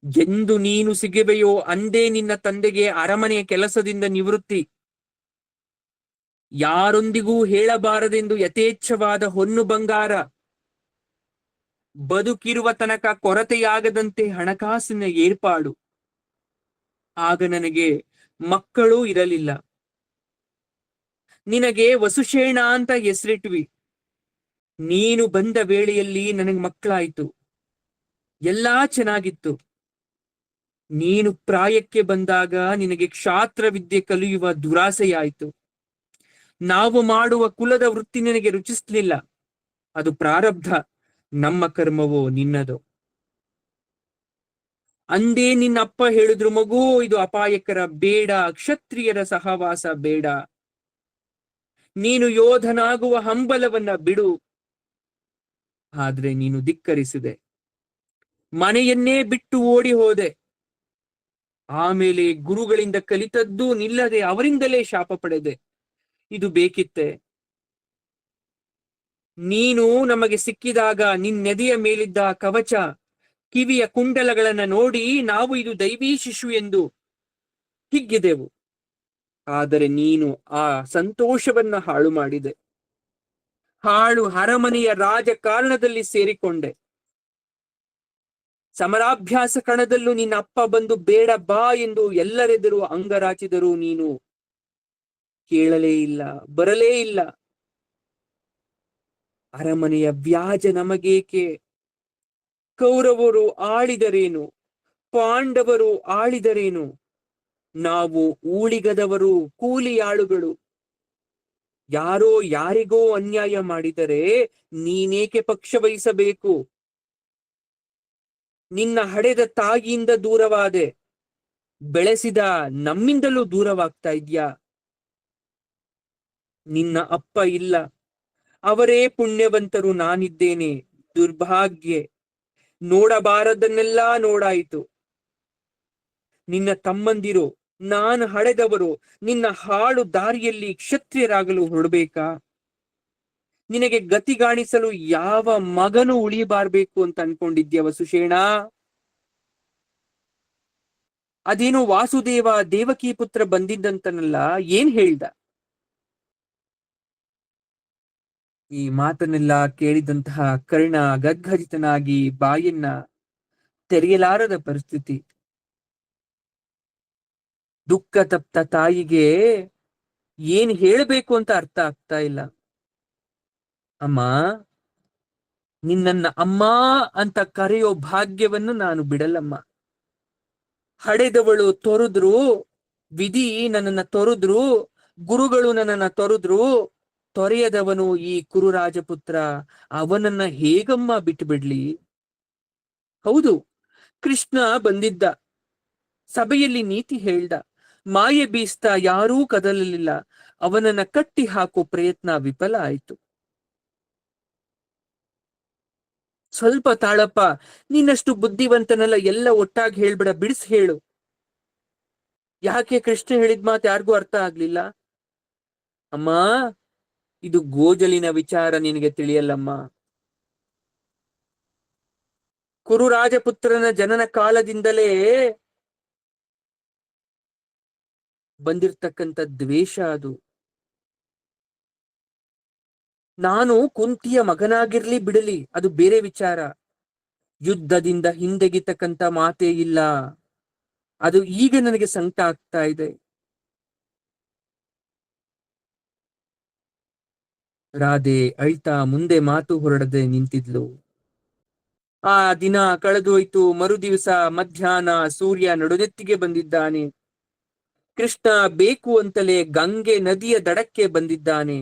ಎಂದು ನೀನು ಸಿಗುವೆಯೋ ಅಂದೇ ನಿನ್ನ ತಂದೆಗೆ ಅರಮನೆಯ ಕೆಲಸದಿಂದ ನಿವೃತ್ತಿ. ಯಾರೊಂದಿಗೂ ಹೇಳಬಾರದೆಂದು ಯಥೇಚ್ಛವಾದ ಹೊನ್ನು ಬಂಗಾರ, ಬದುಕಿರುವ ತನಕ ಕೊರತೆಯಾಗದಂತೆ ಹಣಕಾಸಿನ ಏರ್ಪಾಡು. ಆಗ ನನಗೆ ಮಕ್ಕಳೂ ಇರಲಿಲ್ಲ. ನಿನಗೆ ವಸುಶೇಣ ಅಂತ ಹೆಸರಿಟ್ವಿ. ನೀನು ಬಂದ ವೇಳೆಯಲ್ಲಿ ನನಗೆ ಮಕ್ಕಳಾಯ್ತು, ಎಲ್ಲಾ ಚೆನ್ನಾಗಿತ್ತು. ನೀನು ಪ್ರಾಯಕ್ಕೆ ಬಂದಾಗ ನಿನಗೆ ಕ್ಷಾತ್ರ ವಿದ್ಯೆ ಕಲಿಯುವ ದುರಾಸೆಯಾಯಿತು. ನಾವು ಮಾಡುವ ಕುಲದ ವೃತ್ತಿ ನಿನಗೆ ರುಚಿಸ್ಲಿಲ್ಲ. ಅದು ಪ್ರಾರಬ್ಧ, ನಮ್ಮ ಕರ್ಮವೋ ನಿನ್ನದು. ಅಂದೇ ನಿನ್ನ ಅಪ್ಪ ಹೇಳಿದ್ರು, ಮಗು ಇದು ಅಪಾಯಕರ, ಬೇಡ, ಕ್ಷತ್ರಿಯರ ಸಹವಾಸ ಬೇಡ. ನೀನು ಯೋಧನಾಗುವ ಹಂಬಲವನ್ನ ಬಿಡು. ಆದ್ರೆ ನೀನು ಧಿಕ್ಕರಿಸಿದೆ, ಮನೆಯನ್ನೇ ಬಿಟ್ಟು ಓಡಿ ಹೋದೆ. ಆಮೇಲೆ ಗುರುಗಳಿಂದ ಕಲಿತದ್ದು ನಿಲ್ಲದೆ ಅವರಿಂದಲೇ ಶಾಪ ಪಡೆದೆ. ಇದು ಬೇಕಿತ್ತೆ? ನೀನು ನಮಗೆ ಸಿಕ್ಕಿದಾಗ ನಿನ್ನೆದೆಯ ಮೇಲಿದ್ದ ಕವಚ, ಕಿವಿಯ ಕುಂಡಲಗಳನ್ನ ನೋಡಿ ನಾವು ಇದು ದೈವೀ ಶಿಶು ಎಂದು ಹಿಗ್ಗಿದೆವು. ಆದರೆ ನೀನು ಆ ಸಂತೋಷವನ್ನ ಹಾಳು ಮಾಡಿದೆ. ಹಾಳು ಅರಮನೆಯ ರಾಜಕಾರಣದಲ್ಲಿ ಸೇರಿಕೊಂಡೆ. ಸಮರಾಭ್ಯಾಸ ಕಣದಲ್ಲೂ ನಿನ್ನ ಅಪ್ಪ ಬಂದು ಬೇಡ ಬಾ ಎಂದು ಎಲ್ಲರೆದುರು ಅಂಗರಾಚಿದರೂ ನೀನು ಕೇಳಲೇ ಇಲ್ಲ, ಬರಲೇ ಇಲ್ಲ. ಅರಮನೆಯ ವ್ಯಾಜ ನಮಗೇಕೆ? ಕೌರವರು ಆಳಿದರೇನು, ಪಾಂಡವರು ಆಳಿದರೇನು, ನಾವು ಊಳಿಗದವರು, ಕೂಲಿಯಾಳುಗಳು. ಯಾರೋ ಯಾರಿಗೋ ಅನ್ಯಾಯ ಮಾಡಿದರೆ ನೀನೇಕೆ ಪಕ್ಷ ವಹಿಸಬೇಕು? ನಿನ್ನ ಹಡೆದ ತಾಯಿಯಿಂದ ದೂರವಾದೆ, ಬೆಳೆಸಿದ ನಮ್ಮಿಂದಲೂ ದೂರವಾಗ್ತಾ ಇದ್ಯಾ? ನಿನ್ನ ಅಪ್ಪ ಇಲ್ಲ, ಅವರೇ ಪುಣ್ಯವಂತರು, ನಾನಿದ್ದೇನೆ ದುರ್ಭಾಗ್ಯೆ. ನೋಡಬಾರದನ್ನೆಲ್ಲಾ ನೋಡಾಯಿತು. ನಿನ್ನ ತಮ್ಮಂದಿರು, ನಾನು ಹಡೆದವರು ನಿನ್ನ ಹಾಳು ದಾರಿಯಲ್ಲಿ ಕ್ಷತ್ರಿಯರಾಗಲು ಹೊರಡ್ಬೇಕಾ? ನಿನಗೆ ಗತಿಗಾಣಿಸಲು ಯಾವ ಮಗನು ಉಳಿಬಾರ್ಬೇಕು ಅಂತ ಅನ್ಕೊಂಡಿದ್ಯವ ಸುಷೇಣ? ಅದೇನೋ ವಾಸುದೇವ ದೇವಕಿ ಪುತ್ರ ಬಂದಿದ್ದಂತನಲ್ಲ, ಏನ್ ಹೇಳ್ದ? ಈ ಮಾತನ್ನೆಲ್ಲ ಕೇಳಿದಂತಹ ಕರ್ಣ ಗದ್ಗದಿತನಾಗಿ ಬಾಯನ್ನ ತೆರೆಯಲಾರದ ಪರಿಸ್ಥಿತಿ. ದುಃಖ ತಪ್ತ ತಾಯಿಗೆ ಏನ್ ಹೇಳಬೇಕು ಅಂತ ಅರ್ಥ ಆಗ್ತಾ ಇಲ್ಲ. ಅಮ್ಮ, ನಿನ್ನನ್ನ ಅಮ್ಮ ಅಂತ ಕರೆಯೋ ಭಾಗ್ಯವನ್ನು ನಾನು ಬಿಡಲ್ಲಮ್ಮ. ಹಡೆದವಳು ತೊರೆದ್ರು, ವಿಧಿ ನನ್ನನ್ನ ತೊರೆದ್ರು, ಗುರುಗಳು ನನ್ನನ್ನ ತೊರೆದ್ರು, ತೊರೆಯದವನು ಈ ಕುರುರಾಜಪುತ್ರ, ಅವನನ್ನ ಹೇಗಮ್ಮ ಬಿಟ್ಟು ಬಿಡ್ಲಿ? ಹೌದು, ಕೃಷ್ಣ ಬಂದಿದ್ದ, ಸಭೆಯಲ್ಲಿ ನೀತಿ ಹೇಳ್ದ, ಮಾಯೆ ಬೀಸ್ತಾ ಯಾರೂ ಕದಲಲಿಲ್ಲ. ಅವನನ್ನ ಕಟ್ಟಿ ಹಾಕೋ ಪ್ರಯತ್ನ ವಿಫಲ ಆಯ್ತು. ಸ್ವಲ್ಪ ತಾಳಪ್ಪ, ನೀನಷ್ಟು ಬುದ್ಧಿವಂತನಲ್ಲ, ಎಲ್ಲ ಒಟ್ಟಾಗಿ ಹೇಳ್ಬಿಡ, ಬಿಡಿಸ್ ಹೇಳು. ಯಾಕೆ ಕೃಷ್ಣ ಹೇಳಿದ ಮಾತು ಯಾರಿಗೂ ಅರ್ಥ ಆಗ್ಲಿಲ್ಲ? ಅಮ್ಮ, ಇದು ಗೋಜಲಿನ ವಿಚಾರ, ನಿನಗೆ ತಿಳಿಯಲ್ಲಮ್ಮ. ಕುರುರಾಜಪುತ್ರನ ಜನನ ಕಾಲದಿಂದಲೇ ಬಂದಿರ್ತಕ್ಕಂಥ ದ್ವೇಷ ಅದು. ನಾನು ಕುಂತಿಯ ಮಗನಾಗಿರ್ಲಿ ಬಿಡಲಿ, ಅದು ಬೇರೆ ವಿಚಾರ. ಯುದ್ಧದಿಂದ ಹಿಂದೆಗಿತಕ್ಕಂಥ ಮಾತೇ ಇಲ್ಲ. ಅದು ಈಗ ನನಗೆ ಸಂಕಟ ಆಗ್ತಾ ಇದೆ. ರಾಧೆ ಅಳ್ತಾ ಮುಂದೆ ಮಾತು ಹೊರಡದೆ ನಿಂತಿದ್ಲು. ಆ ದಿನ ಕಳೆದೋಯ್ತು. ಮರುದಿವಸ ಮಧ್ಯಾಹ್ನ ಸೂರ್ಯ ನಡುನೆತ್ತಿಗೆ ಬಂದಿದ್ದಾನೆ. ಕೃಷ್ಣ ಬೇಕು ಅಂತಲೇ ಗಂಗೆ ನದಿಯ ದಡಕ್ಕೆ ಬಂದಿದ್ದಾನೆ.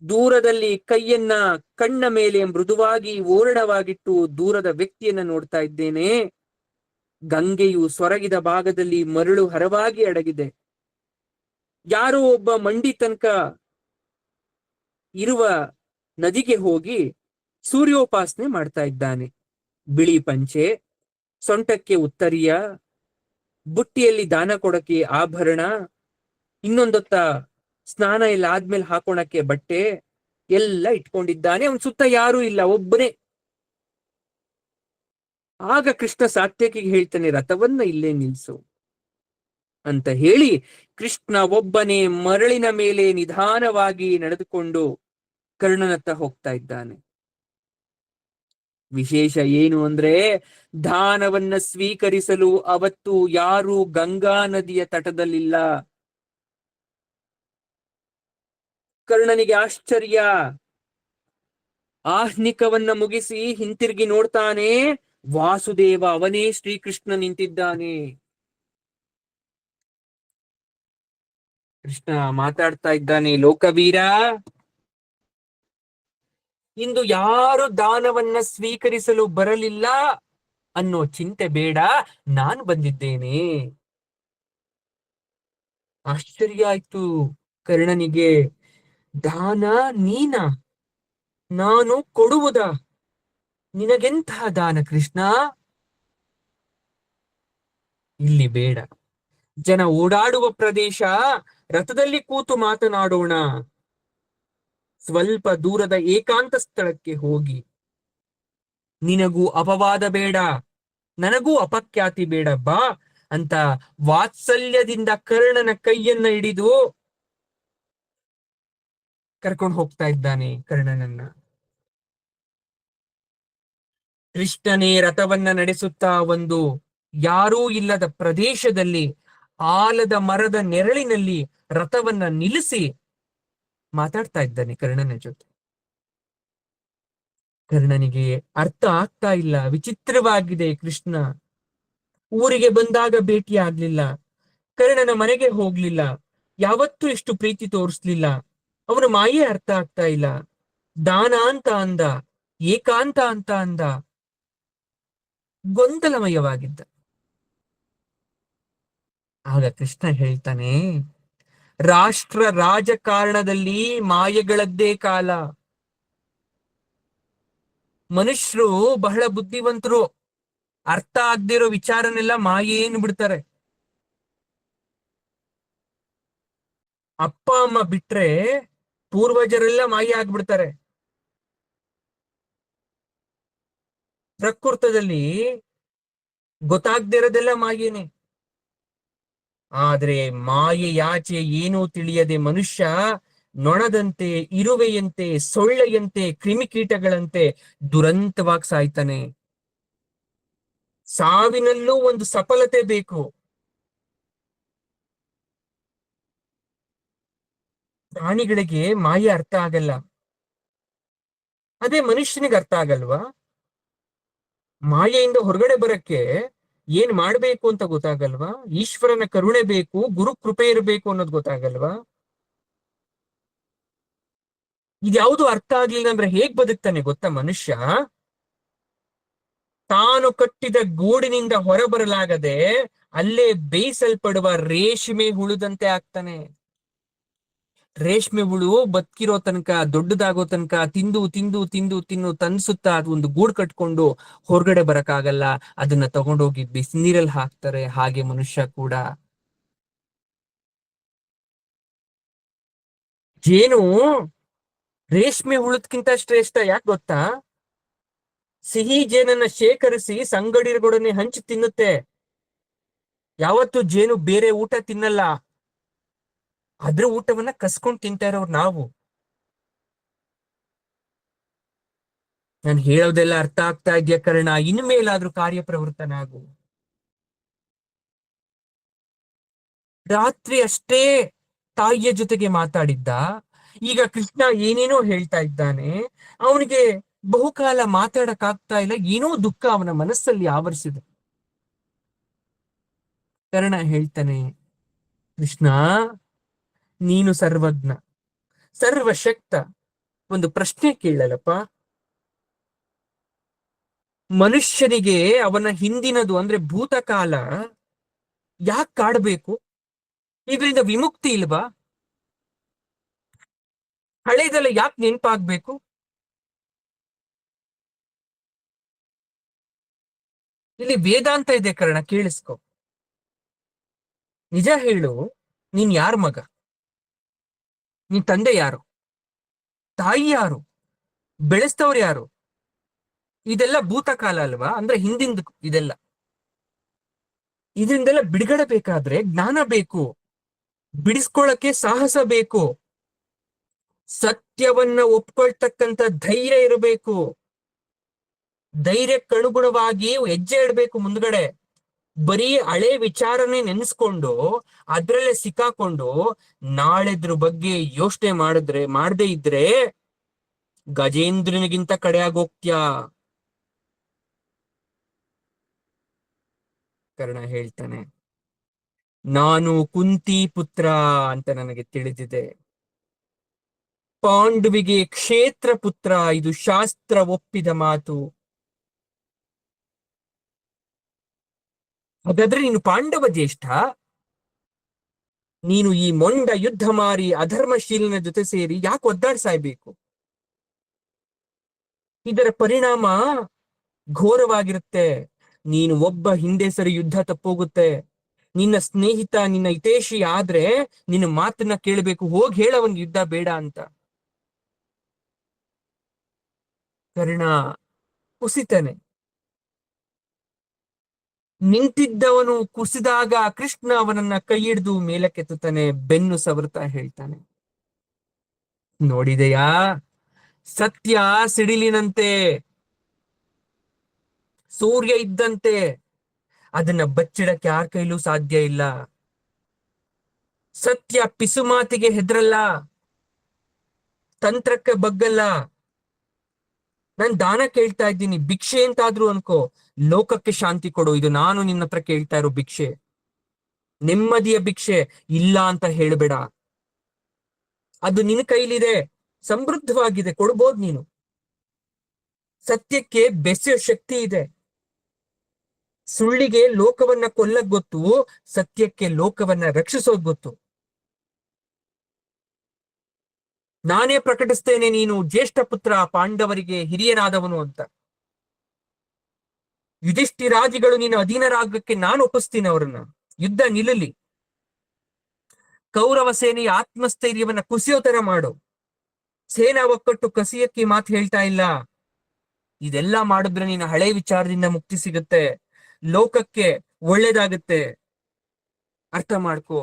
ದೂರದಲ್ಲಿ ಕೈಯನ್ನ ಕಣ್ಣ ಮೇಲೆ ಮೃದುವಾಗಿ ಓರಣವಾಗಿಟ್ಟು ದೂರದ ವ್ಯಕ್ತಿಯನ್ನ ನೋಡ್ತಾ ಇದ್ದೇನೆ. ಗಂಗೆಯು ಸೊರಗಿದ ಭಾಗದಲ್ಲಿ ಮರಳು ಹರವಾಗಿ ಅಡಗಿದೆ. ಯಾರೋ ಒಬ್ಬ ಮಂಡಿ ತನಕ ಇರುವ ನದಿಗೆ ಹೋಗಿ ಸೂರ್ಯೋಪಾಸನೆ ಮಾಡ್ತಾ ಇದ್ದಾನೆ. ಬಿಳಿ ಪಂಚೆ, ಸೊಂಟಕ್ಕೆ ಉತ್ತರಿಯ, ಬುಟ್ಟಿಯಲ್ಲಿ ದಾನ ಕೊಡಕ್ಕೆ ಆಭರಣ, ಇನ್ನೊಂದೊತ್ತ ಸ್ನಾನ ಎಲ್ಲ ಆದ್ಮೇಲೆ ಹಾಕೋಣಕ್ಕೆ ಬಟ್ಟೆ ಎಲ್ಲ ಇಟ್ಕೊಂಡಿದ್ದಾನೆ. ಅವನ್ ಸುತ್ತ ಯಾರೂ ಇಲ್ಲ, ಒಬ್ಬನೇ. ಆಗ ಕೃಷ್ಣ ಸಾತ್ಯಕಿಗೆ ಹೇಳ್ತಾನೆ, ರಥವನ್ನ ಇಲ್ಲೇ ನಿಲ್ಸು ಅಂತ ಹೇಳಿ ಕೃಷ್ಣ ಒಬ್ಬನೇ ಮರಳಿನ ಮೇಲೆ ನಿಧಾನವಾಗಿ ನಡೆದುಕೊಂಡು ಕರ್ಣನತ್ತ ಹೋಗ್ತಾ ಇದ್ದಾನೆ. ವಿಶೇಷ ಏನು ಅಂದ್ರೆ, ದಾನವನ್ನ ಸ್ವೀಕರಿಸಲು ಅವತ್ತು ಯಾರೂ ಗಂಗಾ ನದಿಯ ತಟದಲ್ಲಿಲ್ಲ. ಕರ್ಣನಿಗೆ ಆಶ್ಚರ್ಯ. ಆಹ್ನಿಕವನ್ನ ಮುಗಿಸಿ ಹಿಂತಿರುಗಿ ನೋಡ್ತಾನೆ, ವಾಸುದೇವ, ಅವನೇ ಶ್ರೀಕೃಷ್ಣ ನಿಂತಿದ್ದಾನೆ. ಕೃಷ್ಣ ಮಾತಾಡ್ತಾ ಇದ್ದಾನೆ, ಲೋಕವೀರ, ಇಂದು ಯಾರು ದಾನವನ್ನ ಸ್ವೀಕರಿಸಲು ಬರಲಿಲ್ಲ ಅನ್ನೋ ಚಿಂತೆ ಬೇಡ, ನಾನು ಬಂದಿದ್ದೇನೆ. ಆಶ್ಚರ್ಯ ಆಯ್ತು ಕರ್ಣನಿಗೆ. ದಾನ ನೀನ, ನಾನು ಕೊಡುವುದ? ನಿನಗೆಂತಹ ದಾನ ಕೃಷ್ಣ? ಇಲ್ಲಿ ಬೇಡ, ಜನ ಓಡಾಡುವ ಪ್ರದೇಶ, ರಥದಲ್ಲಿ ಕೂತು ಮಾತನಾಡೋಣ. ಸ್ವಲ್ಪ ದೂರದ ಏಕಾಂತ ಸ್ಥಳಕ್ಕೆ ಹೋಗಿ. ನಿನಗೂ ಅಪವಾದ ಬೇಡ, ನನಗೂ ಅಪಖ್ಯಾತಿ ಬೇಡ, ಬಾ ಅಂತ ವಾತ್ಸಲ್ಯದಿಂದ ಕರ್ಣನ ಕೈಯನ್ನ ಹಿಡಿದು ಕರ್ಕೊಂಡು ಹೋಗ್ತಾ ಇದ್ದಾನೆ ಕರ್ಣನನ್ನ. ಕೃಷ್ಣನೇ ರಥವನ್ನ ನಡೆಸುತ್ತಾ ಒಂದು ಯಾರೂ ಇಲ್ಲದ ಪ್ರದೇಶದಲ್ಲಿ ಆಲದ ಮರದ ನೆರಳಿನಲ್ಲಿ ರಥವನ್ನ ನಿಲ್ಲಿಸಿ ಮಾತಾಡ್ತಾ ಇದ್ದಾನೆ ಕರ್ಣನ ಜೊತೆ. ಕರ್ಣನಿಗೆ ಅರ್ಥ ಆಗ್ತಾ ಇಲ್ಲ, ವಿಚಿತ್ರವಾಗಿದೆ. ಕೃಷ್ಣ ಊರಿಗೆ ಬಂದಾಗ ಭೇಟಿ ಆಗ್ಲಿಲ್ಲ, ಕರ್ಣನ ಮನೆಗೆ ಹೋಗ್ಲಿಲ್ಲ, ಯಾವತ್ತೂ ಇಷ್ಟು ಪ್ರೀತಿ ತೋರಿಸ್ಲಿಲ್ಲ. ಅವನ ಮಾಯೆ ಅರ್ಥ ಆಗ್ತಾ ಇಲ್ಲ. ದಾನ ಅಂತ ಅಂದ, ಏಕಾಂತ ಅಂತ ಅಂದ, ಗೊಂದಲಮಯವಾಗಿದ್ದ. ಆಗ ಕೃಷ್ಣ ಹೇಳ್ತಾನೆ, ರಾಷ್ಟ್ರ ರಾಜಕಾರಣದಲ್ಲಿ ಮಾಯೆಗಳದ್ದೇ ಕಾಲ. ಮನುಷ್ಯರು ಬಹಳ ಬುದ್ಧಿವಂತರು, ಅರ್ಥ ಆಗದಿರೋ ವಿಚಾರನೆಲ್ಲ ಮಾಯೇನು ಬಿಡ್ತಾರೆ. ಅಪ್ಪ ಅಮ್ಮ ಬಿಟ್ರೆ ಪೂರ್ವಜರೆಲ್ಲ ಮಾಯೆ ಆಗ್ಬಿಡ್ತಾರೆ. ಪ್ರಕೃತದಲ್ಲಿ ಗೊತ್ತಾಗ್ದಿರೋದೆಲ್ಲ ಮಾಯೇನೆ. ಆದ್ರೆ ಮಾಯೆಯಾಚೆ ಏನೂ ತಿಳಿಯದೆ ಮನುಷ್ಯ ನೊಣದಂತೆ, ಇರುವೆಯಂತೆ, ಸೊಳ್ಳೆಯಂತೆ, ಕ್ರಿಮಿಕೀಟಗಳಂತೆ ದುರಂತವಾಗಿ ಸಾಯ್ತಾನೆ. ಸಾವಿನಲ್ಲೂ ಒಂದು ಸಫಲತೆ ಬೇಕು. ಪ್ರಾಣಿಗಳಿಗೆ ಮಾಯೆ ಅರ್ಥ ಆಗಲ್ಲ, ಅದೇ ಮನುಷ್ಯನಿಗೆ ಅರ್ಥ ಆಗಲ್ವಾ? ಮಾಯೆಯಿಂದ ಹೊರಗಡೆ ಬರಕ್ಕೆ ಏನ್ ಮಾಡ್ಬೇಕು ಅಂತ ಗೊತ್ತಾಗಲ್ವಾ? ಈಶ್ವರನ ಕರುಣೆ ಬೇಕು, ಗುರು ಕೃಪೆ ಇರಬೇಕು ಅನ್ನೋದು ಗೊತ್ತಾಗಲ್ವಾ? ಇದ್ಯಾವುದು ಅರ್ಥ ಆಗ್ಲಿಲ್ಲ ಅಂದ್ರೆ ಹೇಗ್ ಬದುಕ್ತಾನೆ ಗೊತ್ತಾ ಮನುಷ್ಯ? ತಾನು ಕಟ್ಟಿದ ಗೂಡಿನಿಂದ ಹೊರಬರಲಾಗದೆ ಅಲ್ಲೇ ಬೇಯಿಸಲ್ಪಡುವ ರೇಷ್ಮೆ ಹುಳುದಂತೆ ಆಗ್ತಾನೆ. ರೇಷ್ಮೆ ಹುಳು ಬದುಕಿರೋ ತನಕ, ದೊಡ್ಡದಾಗೋ ತನಕ ತಿಂದು ತಿಂದು ತಿಂದು ತಿನ್ನು ತನ್ಸುತ್ತಾ ಅದು ಒಂದು ಗೂಡು ಕಟ್ಕೊಂಡು ಹೊರಗಡೆ ಬರಕ್ಕಾಗಲ್ಲ. ಅದನ್ನ ತಗೊಂಡೋಗಿ ಬಿಸಿನೀರಲ್ಲಿ ಹಾಕ್ತಾರೆ. ಹಾಗೆ ಮನುಷ್ಯ ಕೂಡ. ಜೇನು ರೇಷ್ಮೆ ಹುಳದ್ಕಿಂತ ಶ್ರೇಷ್ಠ. ಯಾಕೆ ಗೊತ್ತಾ? ಸಿಹಿ ಜೇನನ್ನ ಶೇಖರಿಸಿ ಸಂಗಡಿಗರೊಡನೆ ಹಂಚಿ ತಿನ್ನುತ್ತೆ. ಯಾವತ್ತು ಜೇನು ಬೇರೆ ಊಟ ತಿನ್ನಲ್ಲ, ಅದ್ರ ಊಟವನ್ನ ಕಸ್ಕೊಂಡ್ ತಿಂತಾ ಇರೋರು ನಾವು. ನಾನು ಹೇಳೋದೆಲ್ಲ ಅರ್ಥ ಆಗ್ತಾ ಇದೆಯಾ ಕರ್ಣ? ಇನ್ಮೇಲಾದ್ರೂ ಕಾರ್ಯಪ್ರವೃತ್ತನಾಗು. ರಾತ್ರಿ ಅಷ್ಟೇ ತಾಯಿಯ ಜೊತೆಗೆ ಮಾತಾಡಿದ್ದ, ಈಗ ಕೃಷ್ಣ ಏನೇನೋ ಹೇಳ್ತಾ ಇದ್ದಾನೆ. ಅವನಿಗೆ ಬಹುಕಾಲ ಮಾತಾಡಕ್ ಆಗ್ತಾ ಇಲ್ಲ. ಏನೋ ದುಃಖ ಅವನ ಮನಸ್ಸಲ್ಲಿ ಆವರಿಸಿದೆ. ಕರ್ಣ ಹೇಳ್ತಾನೆ, ಕೃಷ್ಣ ನೀನು ಸರ್ವಜ್ಞ, ಸರ್ವಶಕ್ತ. ಒಂದು ಪ್ರಶ್ನೆ ಕೇಳಲಪ್ಪ. ಮನುಷ್ಯನಿಗೆ ಅವನ ಹಿಂದಿನದು ಅಂದ್ರೆ ಭೂತಕಾಲ ಯಾಕೆ ಕಾಡ್ಬೇಕು? ಇದರಿಂದ ವಿಮುಕ್ತಿ ಇಲ್ವಾ? ಹಳೇದೆಲ್ಲ ಯಾಕೆ ನೆನಪಾಗ್ಬೇಕು? ಇಲ್ಲಿ ವೇದಾಂತ ಇದೆ ಕರ್ಣ, ಕೇಳಿಸ್ಕೊ. ನಿಜ ಹೇಳು, ನೀನ್ ಯಾರ ಮಗ? ನಿನ್ ತಂದೆ ಯಾರು? ತಾಯಿ ಯಾರು? ಬೆಳೆಸ್ತವ್ರು ಯಾರು? ಇದೆಲ್ಲ ಭೂತಕಾಲ ಅಲ್ವಾ? ಅಂದ್ರೆ ಹಿಂದಿಂದು ಇದೆಲ್ಲ. ಇದರಿಂದೆಲ್ಲ ಬಿಡುಗಡೆ ಬೇಕಾದ್ರೆ ಜ್ಞಾನ ಬೇಕು, ಬಿಡಿಸ್ಕೊಳಕ್ಕೆ ಸಾಹಸ ಬೇಕು, ಸತ್ಯವನ್ನ ಒಪ್ಕೊಳ್ತಕ್ಕಂತ ಧೈರ್ಯ ಇರಬೇಕು. ಧೈರ್ಯಕ್ಕನುಗುಣವಾಗಿ ಹೆಜ್ಜೆ ಇಡಬೇಕು ಮುಂದ್ಗಡೆ. ಬರೀ ಹಳೆ ವಿಚಾರನೆ ನೆನೆಸ್ಕೊಂಡು ಅದ್ರಲ್ಲೇ ಸಿಕ್ಕಾಕೊಂಡು ನಾಳೆದ್ರ ಬಗ್ಗೆ ಯೋಚನೆ ಮಾಡದೇ ಇದ್ರೆ ಗಜೇಂದ್ರನಿಗಿಂತ ಕಡೆ ಆಗೋಗ್ತ್ಯಾ. ಕರ್ಣ ಹೇಳ್ತಾನೆ, ನಾನು ಕುಂತಿ ಪುತ್ರ ಅಂತ ನನಗೆ ತಿಳಿದಿದೆ. ಪಾಂಡುವಿಗೆ ಕ್ಷೇತ್ರ ಪುತ್ರ, ಇದು ಶಾಸ್ತ್ರ ಒಪ್ಪಿದ ಮಾತು. ಹಾಗಾದ್ರೆ ನೀನು ಪಾಂಡವ ಜ್ಯೇಷ್ಠ. ನೀನು ಈ ಮೊಂಡ ಯುದ್ಧ ಮಾರಿ ಅಧರ್ಮಶೀಲನ ಜೊತೆ ಸೇರಿ ಯಾಕೆ ಒದ್ದಾಡ್ಸಾಯ್ಬೇಕು? ಇದರ ಪರಿಣಾಮ ಘೋರವಾಗಿರುತ್ತೆ. ನೀನು ಒಬ್ಬ ಹಿಂದೆ ಸರಿ ಯುದ್ಧ ತಪ್ಪೋಗುತ್ತೆ. ನಿನ್ನ ಸ್ನೇಹಿತ, ನಿನ್ನ ಹಿತೈಷಿ ಆದ್ರೆ ನಿನ್ನ ಮಾತನ್ನ ಕೇಳಬೇಕು, ಹೋಗಿ ಹೇಳವನ್ ಯುದ್ಧ ಬೇಡ ಅಂತ. ಕರ್ಣ ಕುಸಿತಾನೆ. ನಿಂತಿದ್ದವನು ಕುಸಿದಾಗ ಕೃಷ್ಣ ಅವನನ್ನ ಕೈ ಹಿಡಿದು ಮೇಲಕ್ಕೆತ್ತುತ್ತಾನೆ, ಬೆನ್ನು ಸವರ್ತಾ ಹೇಳ್ತಾನೆ, ನೋಡಿದೆಯಾ, ಸತ್ಯ ಸಿಡಿಲಿನಂತೆ. ಸೂರ್ಯ ಇದ್ದಂತೆ, ಅದನ್ನ ಬಚ್ಚಿಡಕ್ಕೆ ಯಾರ ಕೈಲೂ ಸಾಧ್ಯ ಇಲ್ಲ. ಸತ್ಯ ಪಿಸು ಮಾತಿಗೆ ಹೆದರಲ್ಲ, ತಂತ್ರಕ್ಕೆ ಬಗ್ಗಲ್ಲ. ನಾನ್ ದಾನ ಕೇಳ್ತಾ ಇದ್ದೀನಿ, ಭಿಕ್ಷೆ ಅಂತಾದ್ರೂ ಅನ್ಕೋ, ಲೋಕಕ್ಕೆ ಶಾಂತಿ ಕೊಡು. ಇದು ನಾನು ನಿನ್ನ ಹತ್ರ ಕೇಳ್ತಾ ಇರೋ ಭಿಕ್ಷೆ, ನೆಮ್ಮದಿಯ ಭಿಕ್ಷೆ. ಇಲ್ಲ ಅಂತ ಹೇಳ್ಬೇಡ. ಅದು ನಿನ್ನ ಕೈಲಿದೆ, ಸಮೃದ್ಧವಾಗಿದೆ, ಕೊಡ್ಬೋದು ನೀನು. ಸತ್ಯಕ್ಕೆ ಬೆಸೆಯೋ ಶಕ್ತಿ ಇದೆ. ಸುಳ್ಳಿಗೆ ಲೋಕವನ್ನ ಕೊಲ್ಲಕ್ ಗೊತ್ತು, ಸತ್ಯಕ್ಕೆ ಲೋಕವನ್ನ ರಕ್ಷಿಸೋದ್ ಗೊತ್ತು. ನಾನೇ ಪ್ರಕಟಿಸ್ತೇನೆ, ನೀನು ಜ್ಯೇಷ್ಠ ಪುತ್ರ, ಪಾಂಡವರಿಗೆ ಹಿರಿಯನಾದವನು ಅಂತ. ಯುಧಿಷ್ಠಿರಾದಿಗಳು ನೀನು ಅಧೀನರಾಗಕ್ಕೆ ನಾನು ಒಪ್ಪಿಸ್ತೀನಿ ಅವರನ್ನ. ಯುದ್ಧ ನಿಲ್ಲಲಿ. ಕೌರವ ಸೇನೆಯ ಆತ್ಮಸ್ಥೈರ್ಯವನ್ನ ಕುಸಿಯೋ ತರ ಮಾಡು. ಸೇನಾ ಒಕ್ಕಟ್ಟು ಕಸಿಯಕ್ಕೆ ಮಾತು ಹೇಳ್ತಾ ಇಲ್ಲ. ಇದೆಲ್ಲ ಮಾಡಿದ್ರೆ ನೀನು ಹಳೆ ವಿಚಾರದಿಂದ ಮುಕ್ತಿ ಸಿಗುತ್ತೆ, ಲೋಕಕ್ಕೆ ಒಳ್ಳೇದಾಗುತ್ತೆ. ಅರ್ಥ ಮಾಡ್ಕೋ.